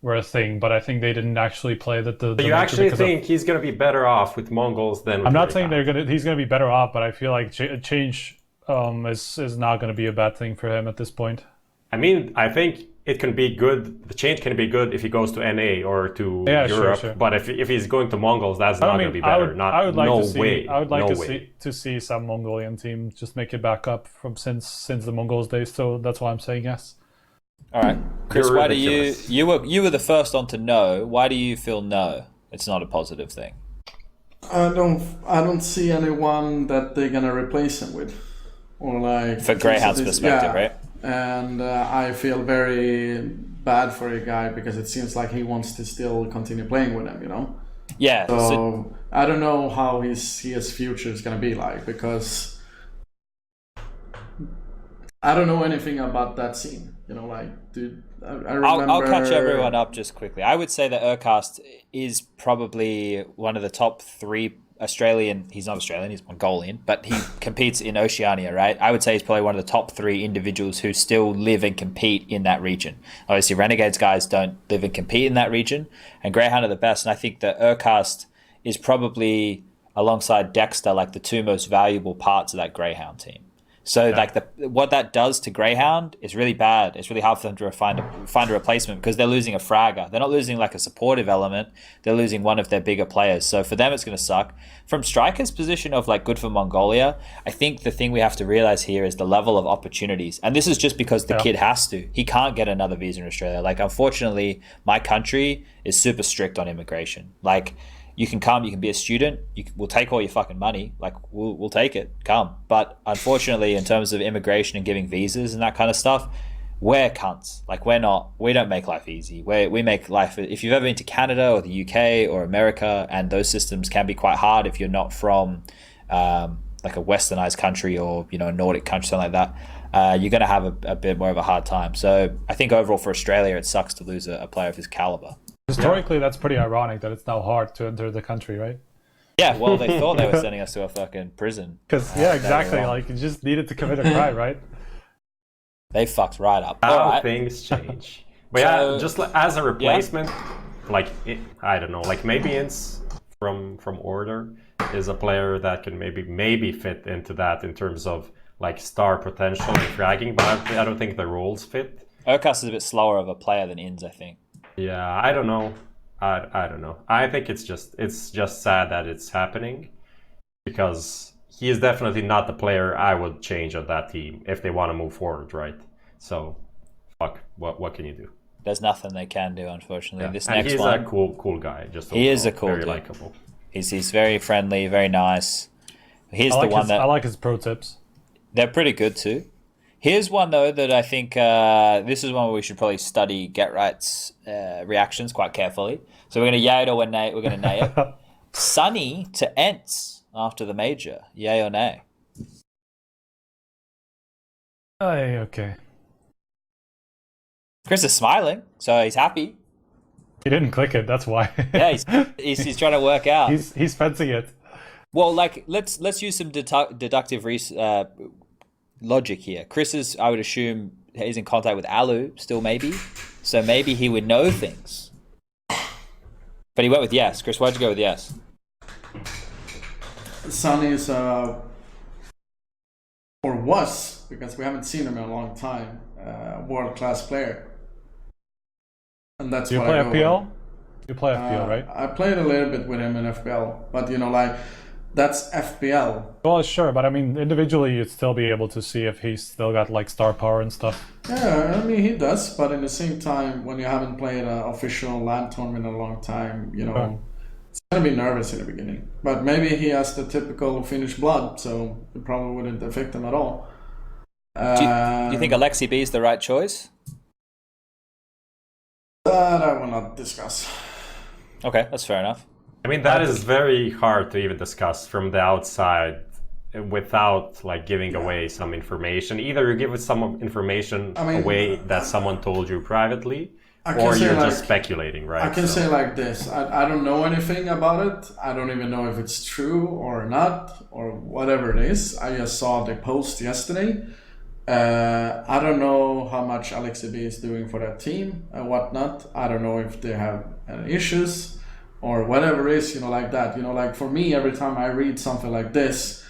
a thing, but I think they didn't actually play that. But you actually think he's going to be better off with Mongols than? I'm not saying he's going to be better off, but I feel like a change is not going to be a bad thing for him at this point. I mean, I think it can be good. The change can be good if he goes to NA or to Europe. Sure. But if he's going to Mongols, that's not going to be better. I would like to see some Mongolian team just make it back up from since the Mongols days. So that's why I'm saying yes. All right, Chris. Why do you were the first on to know? Why do you feel no? It's not a positive thing. I don't see anyone that they're gonna replace him with, or like for Greyhound's perspective, right? And I feel very bad for a guy because it seems like he wants to still continue playing with him, you know. Yeah. So I don't know how his future is gonna be like, because I don't know anything about that scene. You know, like, dude, I remember... I'll catch everyone up just quickly. I would say that Urcast is probably one of the top 3 Australian... He's not Australian, he's Mongolian, but he competes in Oceania, right? I would say he's probably one of the top 3 individuals who still live and compete in that region. Obviously, Renegades guys don't live and compete in that region, and Greyhound are the best, and I think that Urcast is probably, alongside Dexter, like the 2 most valuable parts of that Greyhound team. So like what that does to Greyhound is really bad. It's really hard for them to find a replacement because they're losing a fragger. They're not losing like a supportive element. They're losing one of their bigger players. So for them, it's going to suck. From Striker's position of like good for Mongolia, I think the thing we have to realize here is the level of opportunities. And this is just because the kid has to. He can't get another visa in Australia. Like unfortunately, my country is super strict on immigration. Like you can come, you can be a student, we'll take all your fucking money, like we'll take it, come. But unfortunately, in terms of immigration and giving visas and that kind of stuff, we're cunts. Like we don't make life easy. We make life, if you've ever been to Canada or the UK or America, and those systems can be quite hard if you're not from like a westernized country or, you know, a Nordic country, something like that, you're going to have a bit more of a hard time. So I think overall for Australia, it sucks to lose a player of his caliber. Historically, that's pretty ironic that it's now hard to enter the country, right? Yeah, well, they thought they were sending us to a fucking prison. Because, yeah, exactly. Like, you just needed to commit a crime, right? They fucked right up. How things change. But so, yeah, just as a replacement, like, I don't know, like maybe it's from Order is a player that can maybe fit into that in terms of, like, star potential and fragging, but I don't think the roles fit. Urkas is a bit slower of a player than Inns, I think. Yeah, I don't know. I don't know. I think it's just sad that it's happening because he is definitely not the player I would change on that team if they want to move forward, right? So, fuck. What can you do? There's nothing they can do, unfortunately. Yeah. This and next he's one, a cool guy. He is a cool very dude. likable. He's very friendly, very nice. Here's the one that I like his pro tips. They're pretty good too. Here's one though that I think this is one where we should probably study Get Right's reactions quite carefully. So we're going to yay it or we're going to nay it. Sunny to Ents after the major, yay or nay? Okay. Chris is smiling, so he's happy. He didn't click it. That's why. Yeah, he's trying to work out. He's fencing it. Well, like let's use some deductive logic here. Chris is, I would assume, he's in contact with Alu still, maybe. So maybe he would know things. But he went with yes. Chris, why'd you go with yes? Sonny is or was, because we haven't seen him in a long time, world-class player. And that's what I go with. Do you play FPL? You play FPL, right? I played a little bit with him in FPL, but you know, like, that's FPL. Well, sure, but I mean, individually, you'd still be able to see if he's still got like star power and stuff. Yeah, I mean, he does, but in the same time, when you haven't played an official LAN tournament in a long time, you know, it's gonna be nervous in the beginning. But maybe he has the typical Finnish blood, so it probably wouldn't affect him at all. Do you think Alexi B is the right choice? That I will not discuss. Okay, that's fair enough. I mean, that is very hard to even discuss from the outside without like giving away some information. Either you give some information away that someone told you privately, or you're just speculating, right? I can say like this. I don't know anything about it. I don't even know if it's true or not, or whatever it is. I just saw the post yesterday. I don't know how much Alexi B is doing for that team and whatnot. I don't know if they have any issues or whatever it is, you know, like that. You know, like for me, every time I read something like this,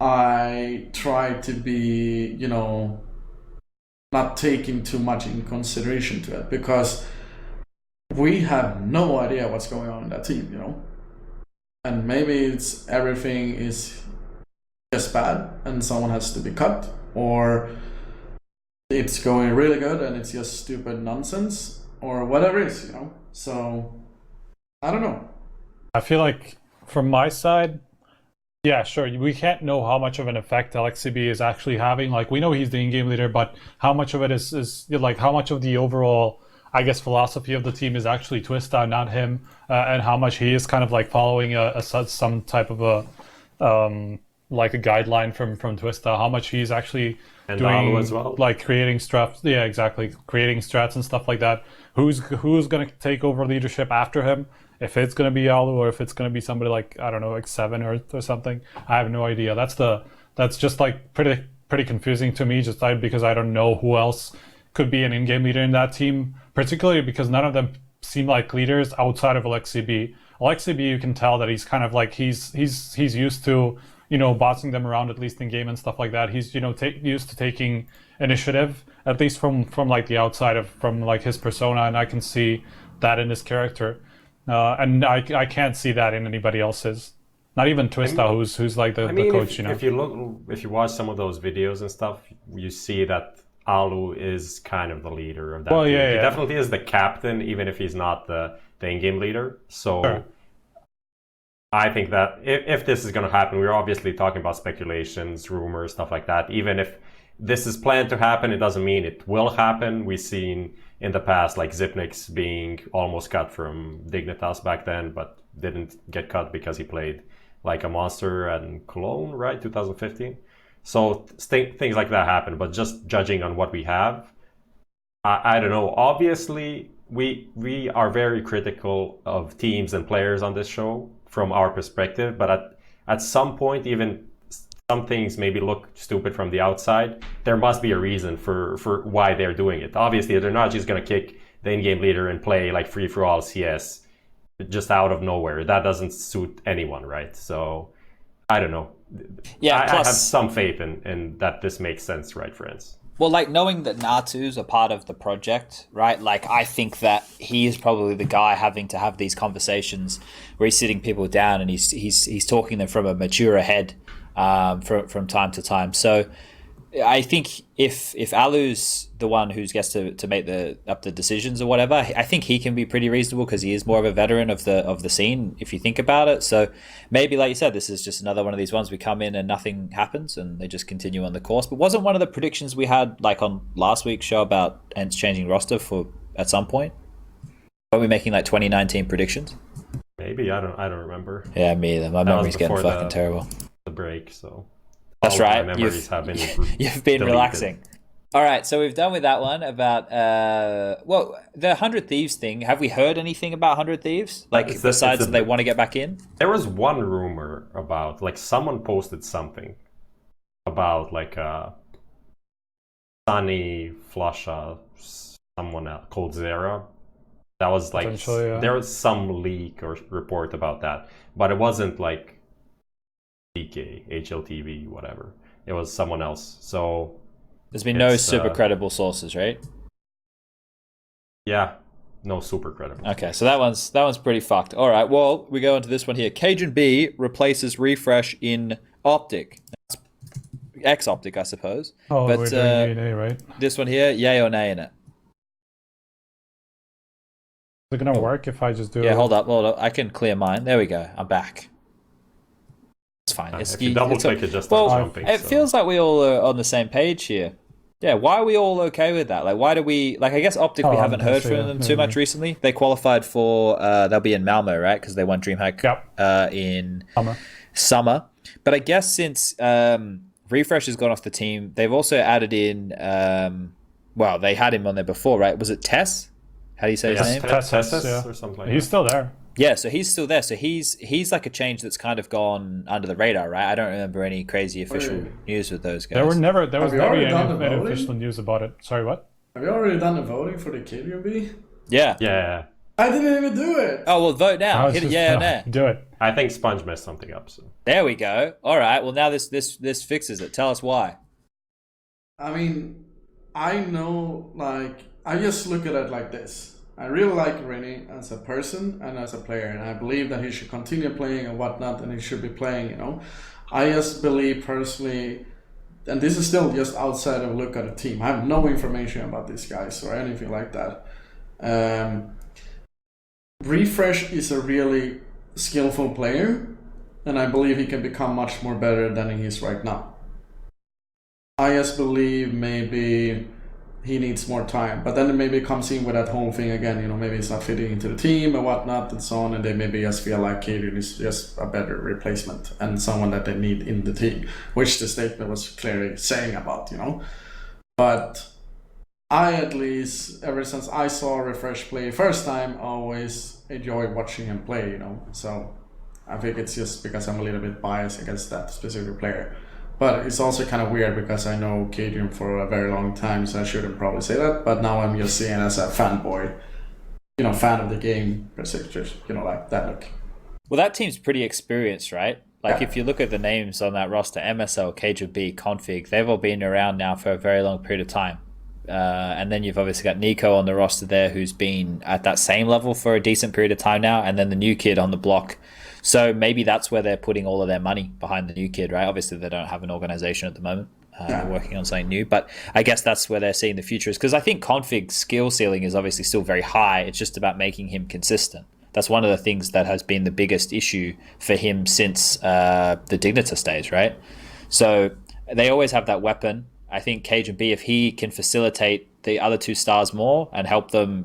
I try to be, you know, not taking too much in consideration to it, because we have no idea what's going on in that team, you know. And maybe everything is just bad and someone has to be cut, or it's going really good and it's just stupid nonsense, or whatever it is, you know. So I don't know. I feel like from my side, yeah, sure, we can't know how much of an effect LXCB is actually having. Like, we know he's the in-game leader, but how much of it is like, how much of the overall, I guess, philosophy of the team is actually Twista, not him, and how much he is kind of like following some type of a like a guideline from Twista, how much he's actually and doing as well, like creating strats. Yeah, exactly, creating strats and stuff like that. Who's going to take over leadership after him? If it's going to be Alu or if it's going to be somebody like, I don't know, like Seven or something, I have no idea. That's just like pretty confusing to me, just because I don't know who else could be an in-game leader in that team, particularly because none of them seem like leaders outside of AlexCB. AlexCB, you can tell that he's kind of like he's used to, bossing them around at least in game and stuff like that. He's used to taking initiative, at least from like the outside from like his persona, and I can see that in his character, and I can't see that in anybody else's. Not even Twista, who's like the coach. If you watch some of those videos and stuff, you see that Alu is kind of the leader of that team. He definitely is the captain, even if he's not the in-game leader. So sure. I think that if this is going to happen, we're obviously talking about speculations, rumors, stuff like that. Even if this is planned to happen, it doesn't mean it will happen. We've seen in the past like Zipnix being almost cut from Dignitas back then, but didn't get cut because he played like a monster and Cologne, right? 2015. So things like that happen, but just judging on what we have, I don't know. Obviously, we are very critical of teams and players on this show from our perspective, but at some point, even some things maybe look stupid from the outside. There must be a reason for why they're doing it. Obviously, they're not just going to kick the in-game leader and play like free-for-all CS just out of nowhere. That doesn't suit anyone, right? So I don't know. Yeah, I have some faith in that this makes sense, right, friends? Well, like knowing that Natu's a part of the project, right? Like I think that he is probably the guy having to have these conversations where he's sitting people down and he's talking them from a maturer head from time to time. So I think if Alu's the one who gets to make the decisions or whatever, I think he can be pretty reasonable because he is more of a veteran of the scene if you think about it. So maybe, like you said, this is just another one of these ones we come in and nothing happens and they just continue on the course. But wasn't one of the predictions we had like on last week's show about Ents changing roster for at some point? Weren't we making like 2019 predictions? Maybe I don't remember. Yeah, me either. My memory's getting fucking terrible. The break, so. That's right. You've been deleted. Relaxing. All right, so we've done with that one about the 100 Thieves thing. Have we heard anything about 100 Thieves? Like besides that they want to get back in? There was one rumor about like someone posted something about like Sunny Flusha, someone else called Zera. That was like there was some leak or report about that, but it wasn't like DK, HLTV, whatever. It was someone else. So there's been no super credible sources, right? Yeah, no super credible. Okay, so that one's pretty fucked. All right, well, we go into this one here. Cajun B replaces Refresh in Optic. That's X Optic, I suppose. Oh, but we're doing A&A, right? This one here, yay or nay in it? Is it gonna work if I just do it? Yeah, hold up. I can clear mine. There we go. I'm back. It's fine. If you double click it, just starts jumping. It feels like we all are on the same page here. Yeah, why are we all okay with that? Like, why do we like? I guess Optic we haven't heard from them too much recently. They qualified for they'll be in Malmo, right? Because they won DreamHack in summer. But I guess since Refresh has gone off the team, they've also added in. They had him on there before, right? Was it Tess? How do you say his name? Tess or something like that. He's still there. Yeah, so he's still there. So he's like a change that's kind of gone under the radar, right? I don't remember any crazy official news with those guys. There was never any official news about it. Sorry, what? Have you already done the voting for the KBB? Yeah. Yeah. I didn't even do it. Oh, well, vote now. Hit it, yeah or nay. Do it. I think Sponge messed something up. So. There we go. All right. Well, now this fixes it. Tell us why. I mean, I know, like, I just look at it like this. I really like Rennie as a person and as a player, and I believe that he should continue playing and whatnot, and he should be playing, you know. I just believe personally, and this is still just outside of look at the team. I have no information about these guys or anything like that. Refresh is a really skillful player, and I believe he can become much more better than he is right now. I just believe maybe he needs more time, but then it maybe comes in with that whole thing again, you know, maybe he's not fitting into the team and whatnot and so on, and they maybe just feel like Kaden is just a better replacement and someone that they need in the team, which the statement was clearly saying about, you know. But I, at least, ever since I saw Refresh play first time, always enjoyed watching him play, you know, so I think it's just because I'm a little bit biased against that specific player. But it's also kind of weird because I know Cajun for a very long time, so I shouldn't probably say that. But now I'm just seeing as a fanboy, fan of the game, you know, like that look. Well, that team's pretty experienced, right? Like if you look at the names on that roster, MSL, KGB, Config, they've all been around now for a very long period of time. And then you've obviously got Nico on the roster there, who's been at that same level for a decent period of time now, and then the new kid on the block. So maybe that's where they're putting all of their money, behind the new kid, right? Obviously, they don't have an organization at the moment. They're working on something new, but I guess that's where they're seeing the future is, because I think Config's skill ceiling is obviously still very high. It's just about making him consistent. That's one of the things that has been the biggest issue for him since the Dignitas days, right? So they always have that weapon. I think Cage and B, if he can facilitate the other two stars more and help them,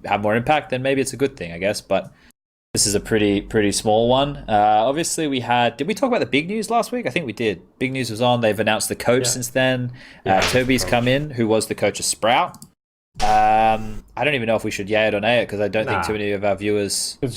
have more impact, then maybe it's a good thing, I guess. But this is a pretty small one. Obviously, did we talk about the big news last week? I think we did. Big news was on. They've announced the coach since then. Toby's come in, who was the coach of Sprout. I don't even know if we should yay it or nay it, because I don't think too many of our viewers. He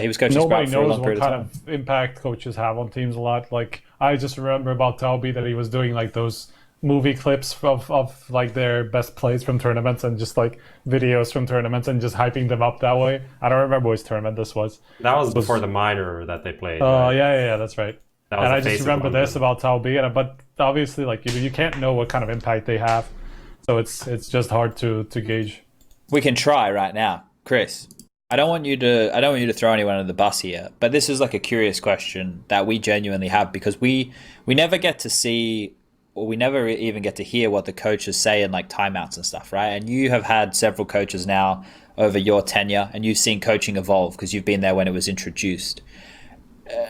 was coaching Sprout for a long period of time. Nobody knows what kind of impact coaches have on teams a lot. Like, I just remember about Toby that he was doing like those movie clips of like their best plays from tournaments and just like videos from tournaments and just hyping them up that way. I don't remember which tournament this was. That was before the minor that they played. Right? Yeah, that's right. And I just remember this about Toby, but obviously, like, you can't know what kind of impact they have, so it's just hard to gauge. We can try right now, Chris. I don't want you to throw anyone under the bus here, but this is like a curious question that we genuinely have, because we never get to see, or we never even get to hear what the coaches say in like timeouts and stuff, right? And you have had several coaches now over your tenure, and you've seen coaching evolve because you've been there when it was introduced.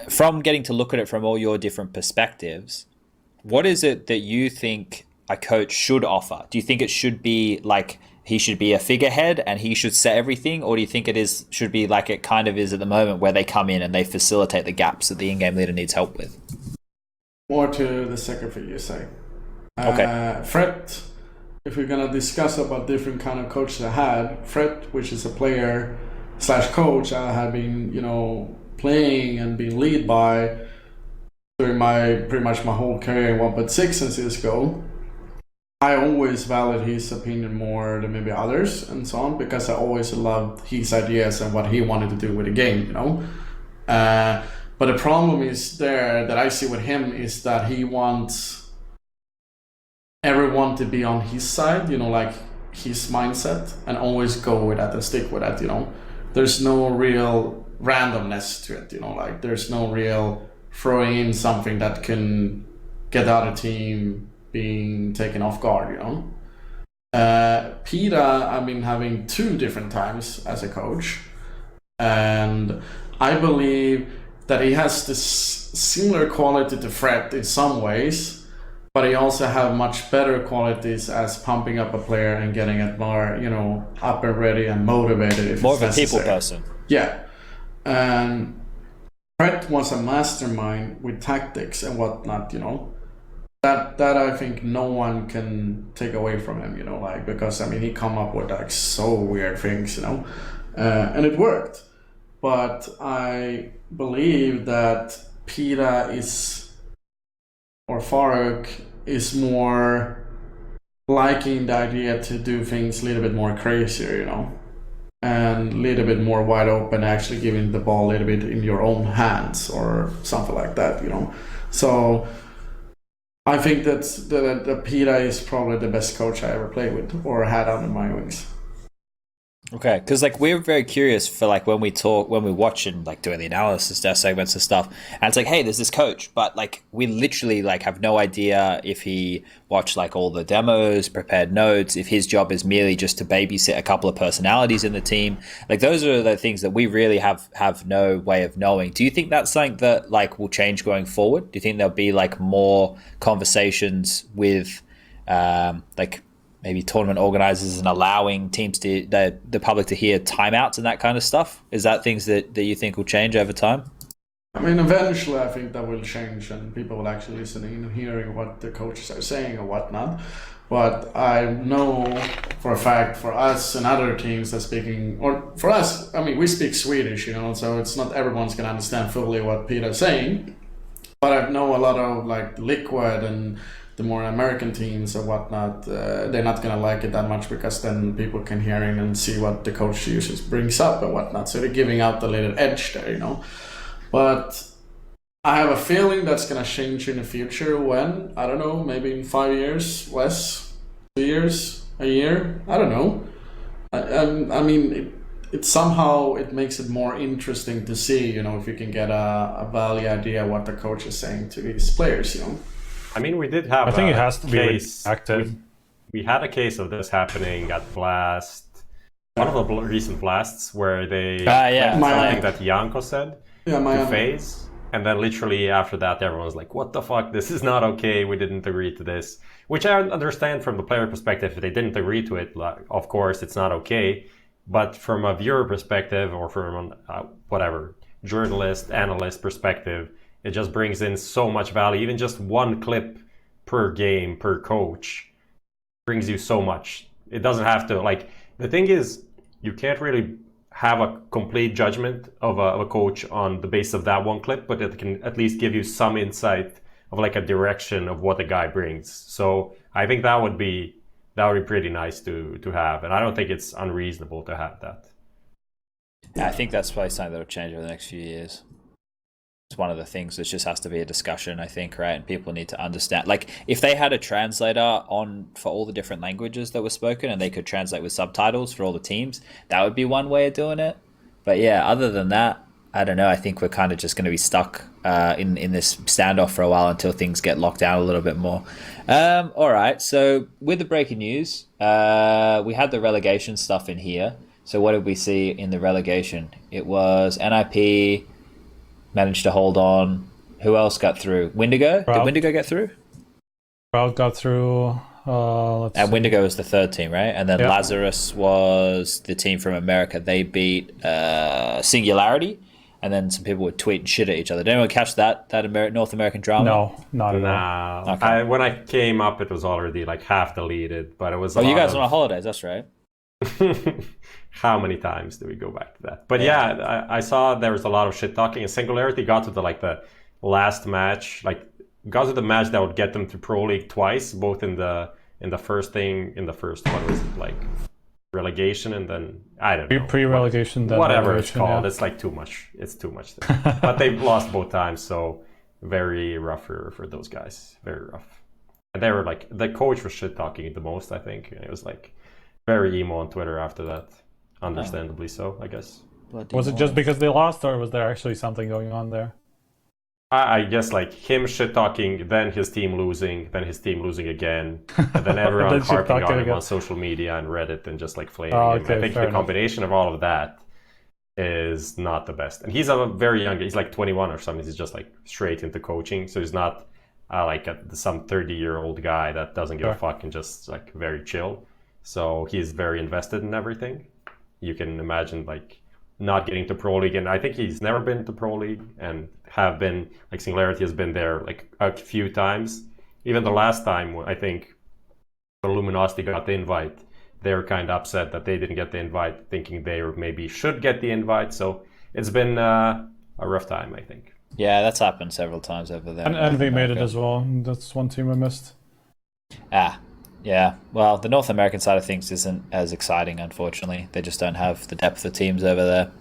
From getting to look at it from all your different perspectives, what is it that you think a coach should offer? Do you think it should be like he should be a figurehead and he should set everything, or do you think should be like it kind of is at the moment, where they come in and they facilitate the gaps that the in-game leader needs help with? More to the second thing you say. Okay. Fred, if we're gonna discuss about different kind of coaches I had, Fred, which is a player / coach I have been, playing and being lead by during pretty much my whole career in 1.6 and CSGO. I always valued his opinion more than maybe others and so on, because I always loved his ideas and what he wanted to do with the game, But the problem is there that I see with him is that he wants everyone to be on his side, like his mindset, and always go with that and stick with that, There's no real randomness to it, like there's no real throwing in something that can get the other team being taken off guard, Peta, I've been having 2 different times as a coach, and I believe that he has this similar quality to Fred in some ways, but he also have much better qualities as pumping up a player and getting it more, up and ready and motivated if more it's of a necessary. people person. Yeah, and Fred was a mastermind with tactics and whatnot, That I think no one can take away from him, because he come up with like so weird things, and it worked. But I believe that Peta or Faruk is more liking the idea to do things a little bit more crazier, and a little bit more wide open, actually giving the ball a little bit in your own hands or something like that, So I think that Peta is probably the best coach I ever played with or had under my wings. Okay, because like we're very curious for like when we watch and like doing the analysis segments and stuff, and it's like, hey, there's this coach, but like we literally like have no idea if he watched like all the demos, prepared notes, if his job is merely just to babysit a couple of personalities in the team. Like those are the things that we really have no way of knowing. Do you think that's something that like will change going forward? Do you think there'll be like more conversations with like maybe tournament organizers and allowing teams to the public to hear timeouts and that kind of stuff? Is that things that you think will change over time? Eventually I think that will change and people will actually listen and hearing what the coaches are saying or whatnot. But I know for a fact for us and other teams that speaking, or for us, we speak Swedish, so it's not everyone's going to understand fully what Peter's saying. But I know a lot of like Liquid and the more American teams or whatnot, they're not going to like it that much, because then people can hear in and see what the coach usually brings up and whatnot. So they're giving out a little edge there, But I have a feeling that's gonna change in the future. When, I don't know, maybe in 5 years, less, 2 years, a year. I don't know. I mean, it somehow it makes it more interesting to see. If you can get a valid idea what the coach is saying to these players. I mean, we did have. I think it has to be case. active. We had a case of this happening at Blast. One of the recent Blasts where they something that Janko said to FaZe. And then literally after that, everyone was like, what the fuck? This is not okay. We didn't agree to this. Which I understand from the player perspective. If they didn't agree to it, of course, it's not okay. But from a viewer perspective or from whatever, journalist, analyst perspective, it just brings in so much value. Even just one clip per game, per coach, brings you so much. It doesn't have to, the thing is, you can't really have a complete judgment of a coach on the basis of that one clip, but it can at least give you some insight of a direction of what the guy brings. So I think that would be pretty nice to have, and I don't think it's unreasonable to have that. Yeah, I think that's probably something that'll change over the next few years. It's one of the things that just has to be a discussion, I think, right? And people need to understand. If they had a translator on for all the different languages that were spoken and they could translate with subtitles for all the teams, that would be one way of doing it. But yeah, other than that, I don't know. I think we're kind of just going to be stuck in this standoff for a while until things get locked down a little bit more. All right. So with the breaking news, we had the relegation stuff in here. So what did we see in the relegation? It was NIP managed to hold on. Who else got through? Windigo? Proud. Did Windigo get through? Proud got through. And Windigo was the third team, right? And then Lazarus was the team from America. They beat Singularity. And then some people would tweet and shit at each other. Did anyone catch that North American drama? No, not at all. No. Okay. When I came up, it was already half deleted, but it was. You guys were on holidays, that's right. How many times do we go back to that? But yeah, I saw there was a lot of shit talking, and Singularity got to the last match, got to the match that would get them to Pro League twice, both in the first what was it, relegation, and then I don't know, pre-relegation, then whatever it's called. Yeah. It's too much. It's too much. But they've lost both times, so very rough for those guys. Very rough. And they were the coach was shit talking the most, I think, and it was very emo on Twitter after that. Understandably so, I guess. Was it just because they lost, or was there actually something going on there? I guess him shit talking, then his team losing again, and then everyone Then harping on him again. on social media and Reddit and just flaming Oh, him. okay, I think fair the enough. combination of all of that is not the best. And he's a very young, he's 21 or something. He's just straight into coaching, so he's not some 30-year-old guy that doesn't give a fuck and just very chill. So he's very invested in everything. You can imagine not getting to Pro League, and I think he's never been to Pro League and have been Singularity has been there a few times. Even the last time, I think the Luminosity got the invite, they were kind of upset that they didn't get the invite, thinking they maybe should get the invite. So it's been a rough time, I think. Yeah, that's happened several times over there. And Envy made it as well. That's one team I missed. Yeah. Well, the North American side of things isn't as exciting, unfortunately. They just don't have the depth of teams over there.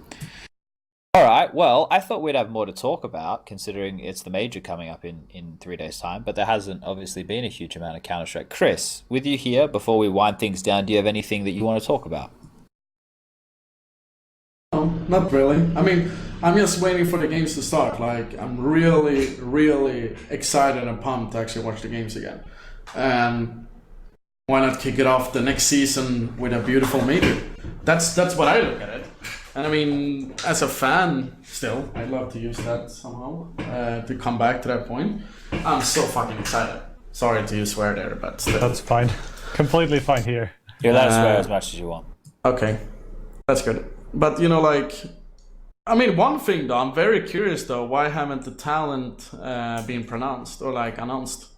All right. Well, I thought we'd have more to talk about, considering it's the major coming up in 3 days' time. But there hasn't obviously been a huge amount of Counter-Strike. Chris, with you here, before we wind things down, do you have anything that you want to talk about? No, not really. I mean, I'm just waiting for the games to start. I'm really, really excited and pumped to actually watch the games again. Why not kick it off the next season with a beautiful major? That's what I look at it. And I mean, as a fan, still, I'd love to use that somehow to come back to that point. I'm so fucking excited. Sorry to use swear there, but still. That's fine. Completely fine here. You're allowed to swear as much as you want. Okay, that's good. But I mean, one thing though, I'm very curious though, why haven't the talent been pronounced or announced?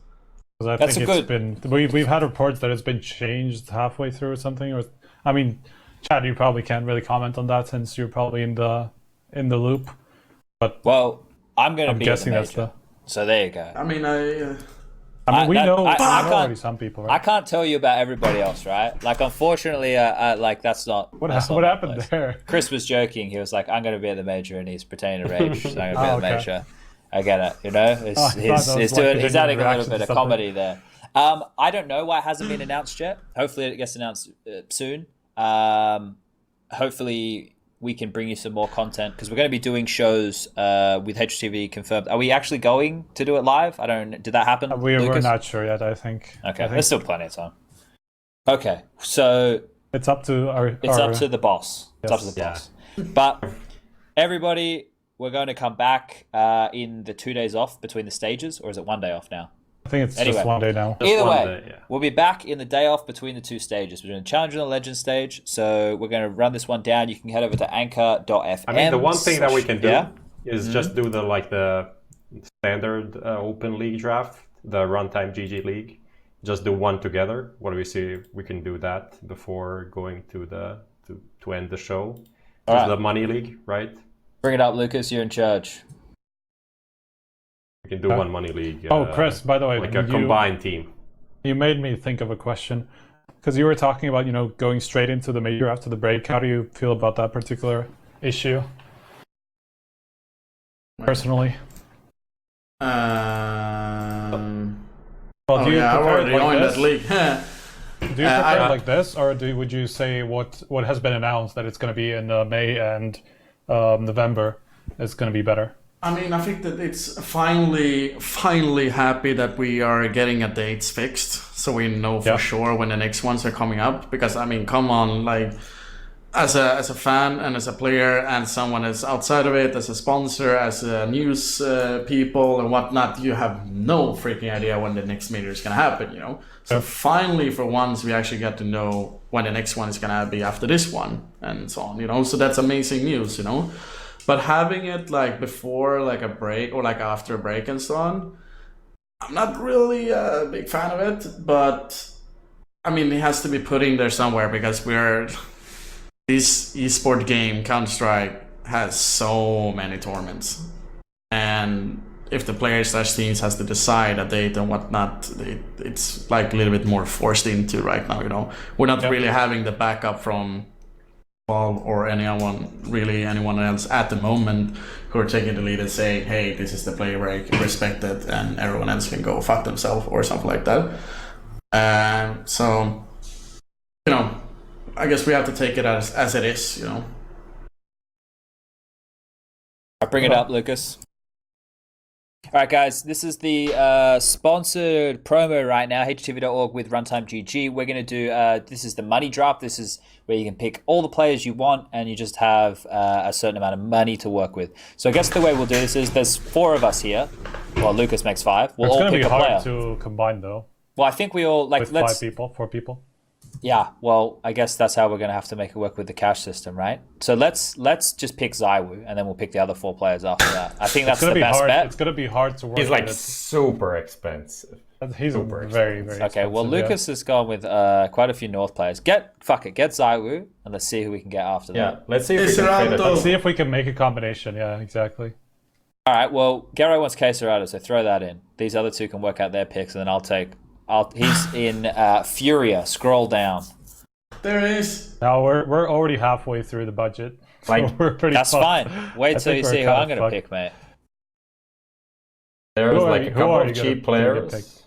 Because I think it's been we've had reports that it's been changed halfway through or something. Or I mean, Chad, you probably can't really comment on that since you're probably in the loop. But I'm going to be guessing in the major. So there you go. I mean, we know already some people, right? I can't tell you about everybody else, right? Unfortunately, that's not. What happened there? Chris was joking. He was like, "I'm going to be at the major," and he's pretending to rage. So I'm going to be at the major. I get it. You know, he's adding a little bit of comedy there. I don't know why it hasn't been announced yet. Hopefully, it gets announced soon. Hopefully, we can bring you some more content because we're going to be doing shows with HLTV confirmed. Are we actually going to do it live? I don't. Did that happen? We're not sure yet. I think. Okay, there's still plenty of time. Okay, so it's up to up to the boss. Yes. It's up to the boss. But everybody, we're going to come back in the 2 days off between the stages, or is it 1 day off now? I think it's just 1 day now. Either way, we'll be back in the day off between the 2 stages. We're doing the Challenger and the Legend stage, so we're going to run this one down. You can head over to anchor.fm. I mean, the one thing that we can do is just do the standard Open League draft, the Runtime GG League. Just do one together. What do we see? We can do that before going to to end the show. Right. The Money League, right? Bring it up, Lucas. You're in charge. We can do one Money League. Chris, by the way, like a combined team. You made me think of a question because you were talking about going straight into the major after the break. How do you feel about that particular issue? Personally. Well, do you prefer it like this? That league. Do you prefer it like this, or would you say what has been announced that it's going to be in May and November is going to be better? I mean, I think that it's finally happy that we are getting a dates fixed, so we know for sure when the next ones are coming up. Because I mean, come on, like as a fan and as a player and someone that's outside of it, as a sponsor, as a news people and whatnot, you have no freaking idea when the next major is gonna happen, So finally, for once, we actually get to know when the next one is gonna be after this one and so on, So that's amazing news, But having it like before like a break or like after a break and so on, I'm not really a big fan of it. But I mean, it has to be put in there somewhere because this esport game, Counter-Strike, has so many tournaments. And if the players/teams has to decide a date and whatnot, it's like a little bit more forced into right now, We're not really having the backup from Valve or anyone else at the moment who are taking the lead and saying, hey, this is the play break, respect it, and everyone else can go fuck themselves or something like that. So, I guess we have to take it as it is, I'll bring it up, Lucas. All right, guys, this is the sponsored promo right now, HLTV.org with Runtime GG. We're going to do, this is the money drop. This is where you can pick all the players you want and you just have a certain amount of money to work with. So I guess the way we'll do this is there's 4 of us here. Well, Lucas makes 5. We'll all pick a player. It's going to be hard to combine, though. Well, I think we all, with 4 people. Yeah, well, I guess that's how we're going to have to make it work with the cash system, right? So let's just pick Zywoo, and then we'll pick the other 4 players after that. I think that's the best bet. It's going to be hard to work. He's like super expensive. He's super very, very okay, well, Lucas has gone with quite a few North players. Get Zywoo, and let's see who we can get after that. Yeah, let's see if we can make a combination. Yeah, exactly. All right, well, Gero wants Queserado, so throw that in. These other 2 can work out their picks, and then he's in Furia. Scroll down. There it is. Now we're already halfway through the budget. Like we're pretty. That's fine. Wait till you see who I'm going to pick, mate. There's like a couple of cheap players.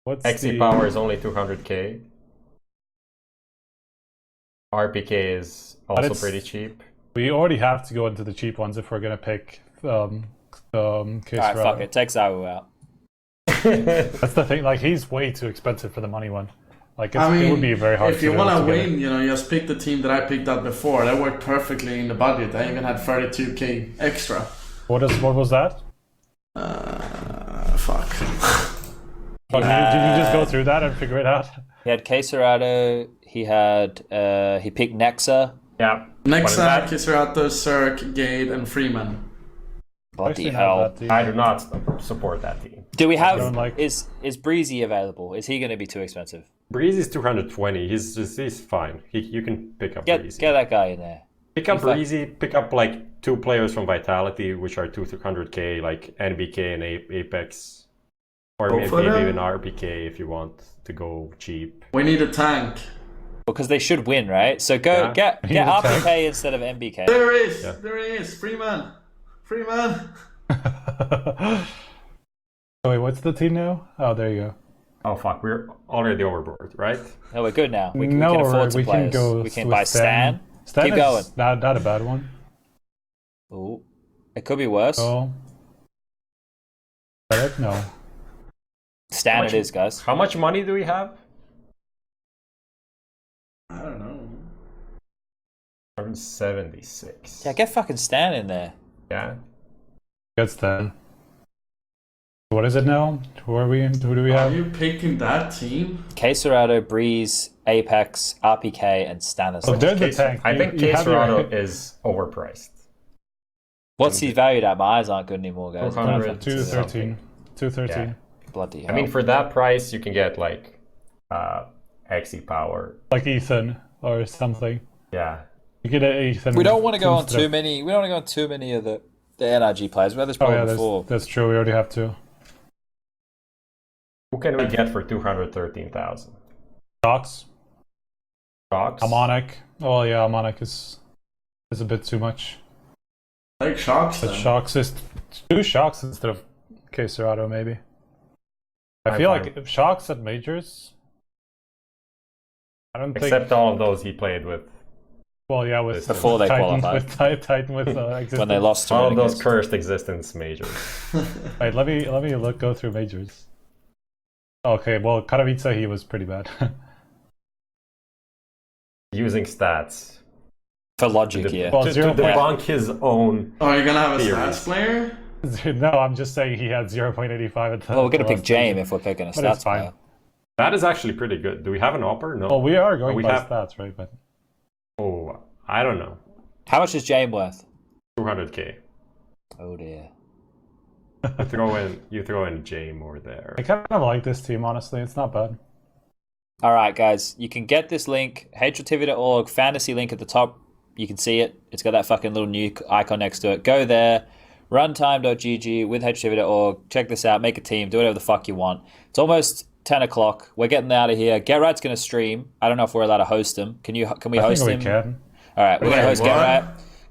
What's XP power is only 200k. RPK is also pretty cheap. We already have to go into the cheap ones if we're going to pick. All right, fuck it. Take Zywoo out. That's the thing. Like, he's way too expensive for the money one. Like, it would be very hard. If you want to win, you just pick the team that I picked out before. That worked perfectly in the budget. I even had 32k extra. What was that? Fuck. Did you just go through that and figure it out? He had Queserado. He picked Nexa. Yeah. Nexa, Queserado, Cirque, Gade, and Freeman. Bloody hell! I do not support that team. Do we have? Is Breezy available? Is he going to be too expensive? Breezy's 220. He's fine. You can pick up Breezy. Get that guy in there. Pick up Breezy. Pick up like 2 players from Vitality, which are 200k, like NBK and Apex, or maybe even RBK if you want to go cheap. We need a tank. Because they should win, right? So get RPK instead of NBK. There is Freeman. Oh, wait, what's the team now? Oh, there you go. Oh fuck, we're already overboard, right? No, we're good now. We No, can afford to we play can us. go We can with buy Stan. Stan Keep is going. not a bad one. Ooh. It could be worse. Oh. Is that it? No. Stan it is, guys. How much money do we have? I don't know. 176. Yeah, get fucking Stan in there. Yeah. Good Stan. What is it now? Who are we? Who do we Are have? you picking that team? Queserado, Breeze, Apex, RPK, and Stanis. Oh, there's the tank. I think You have your- Queserado is overpriced. What's he valued at? My eyes aren't good anymore, guys. 200. 213. 213. Yeah. Bloody hell. I mean, for that price, you can get like XE power. Like Ethan or something. Yeah. You get an Ethan. we don't want to go on instead too of- many. We don't want to go on too many of the NRG players. We had this Oh problem yeah, before. that's true. We already have two. Who can we get for 213,000? Shocks. Fox? Harmonic. Oh yeah, Harmonic is a bit too much. Like Sharks, But then. Shocks is 2 Shocks instead of Queserado maybe. I I'm feel fine. like if Shocks at majors. I don't think. Except all of those he played with. Well, yeah, with Before they Titan, qualified. with Titan with When they existence. lost to All of him those against- cursed existence majors. Wait, let me go through majors. Okay, well, Katowice he was pretty bad. Using stats. for logic, To, yeah. Well, to 0. debunk his own. Oh, you're gonna have a Theories. stats player? No, I'm just saying he had 0.85 at the Well, we're gonna the pick last James major. if we're picking a But it's stats fine. player. That is actually pretty good. Do we have an upper? No. Well, we are going We by have- stats, right? But Oh, I don't know. How much is James worth? 200k. Oh dear. You throw in Jay more there. I kind of like this team, honestly. It's not bad. All right, guys, you can get this link, HLTV.org, fantasy link at the top. You can see it. It's got that fucking little new icon next to it. Go there, runtime.gg with HLTV.org. Check this out. Make a team. Do whatever the fuck you want. It's almost 10 o'clock. We're getting out of here. Get Right's going to stream. I don't know if we're allowed to host him. Can we I host think him? we can. All right, we're going to Wait, host Get what? Right.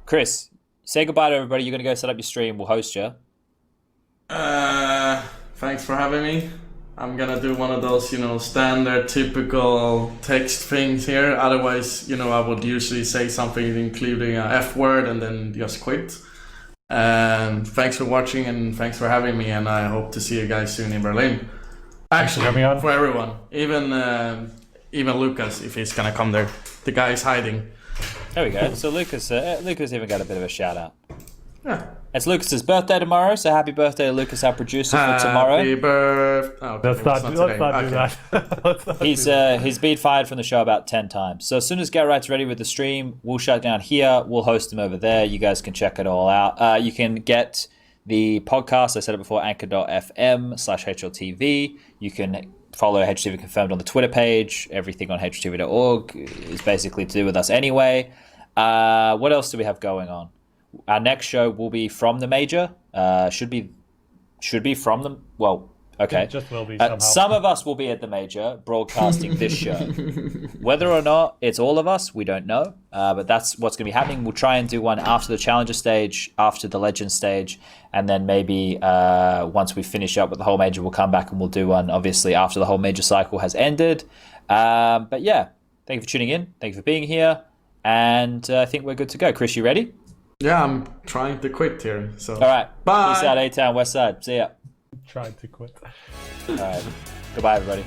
Chris, say goodbye to everybody. You're going to go set up your stream. We'll host you. Thanks for having me. I'm gonna do one of those, standard, typical text things here. Otherwise, I would usually say something including a F word and then just quit. And thanks for watching and thanks for having me. And I hope to see you guys soon in Berlin. Actually, having me on. for everyone, even Lucas, if he's gonna come there. The guy is hiding. There we go. So Lucas even got a bit of a shout out. Yeah. It's Lucas's birthday tomorrow, so happy birthday to Lucas, our producer, for tomorrow. Happy birthday. Oh, okay, Let's it not, was let's today. not do Okay. that. Let's not do that. He's been fired from the show about 10 times. So as soon as Get Right's ready with the stream, we'll shut down here. We'll host him over there. You guys can check it all out. You can get the podcast, I said it before, anchor.fm/HLTV. You can follow HLTV Confirmed on the Twitter page. Everything on HLTV.org is basically to do with us anyway. What else do we have going on? Our next show will be from the major. Should be from them. Well, okay. It just will be somehow. Some of us will be at the major broadcasting this show. Whether or not it's all of us, we don't know. But that's what's going to be happening. We'll try and do one after the Challenger stage, after the Legend stage, and then maybe once we finish up with the whole major, we'll come back and we'll do one, obviously, after the whole major cycle has ended. But yeah, thank you for tuning in. Thank you for being here. And I think we're good to go. Chris, you ready? Yeah, I'm trying to quit here. So. All right. Bye. Peace out, A-Town, West Side. See ya. Tried to quit. All right. Goodbye, everybody.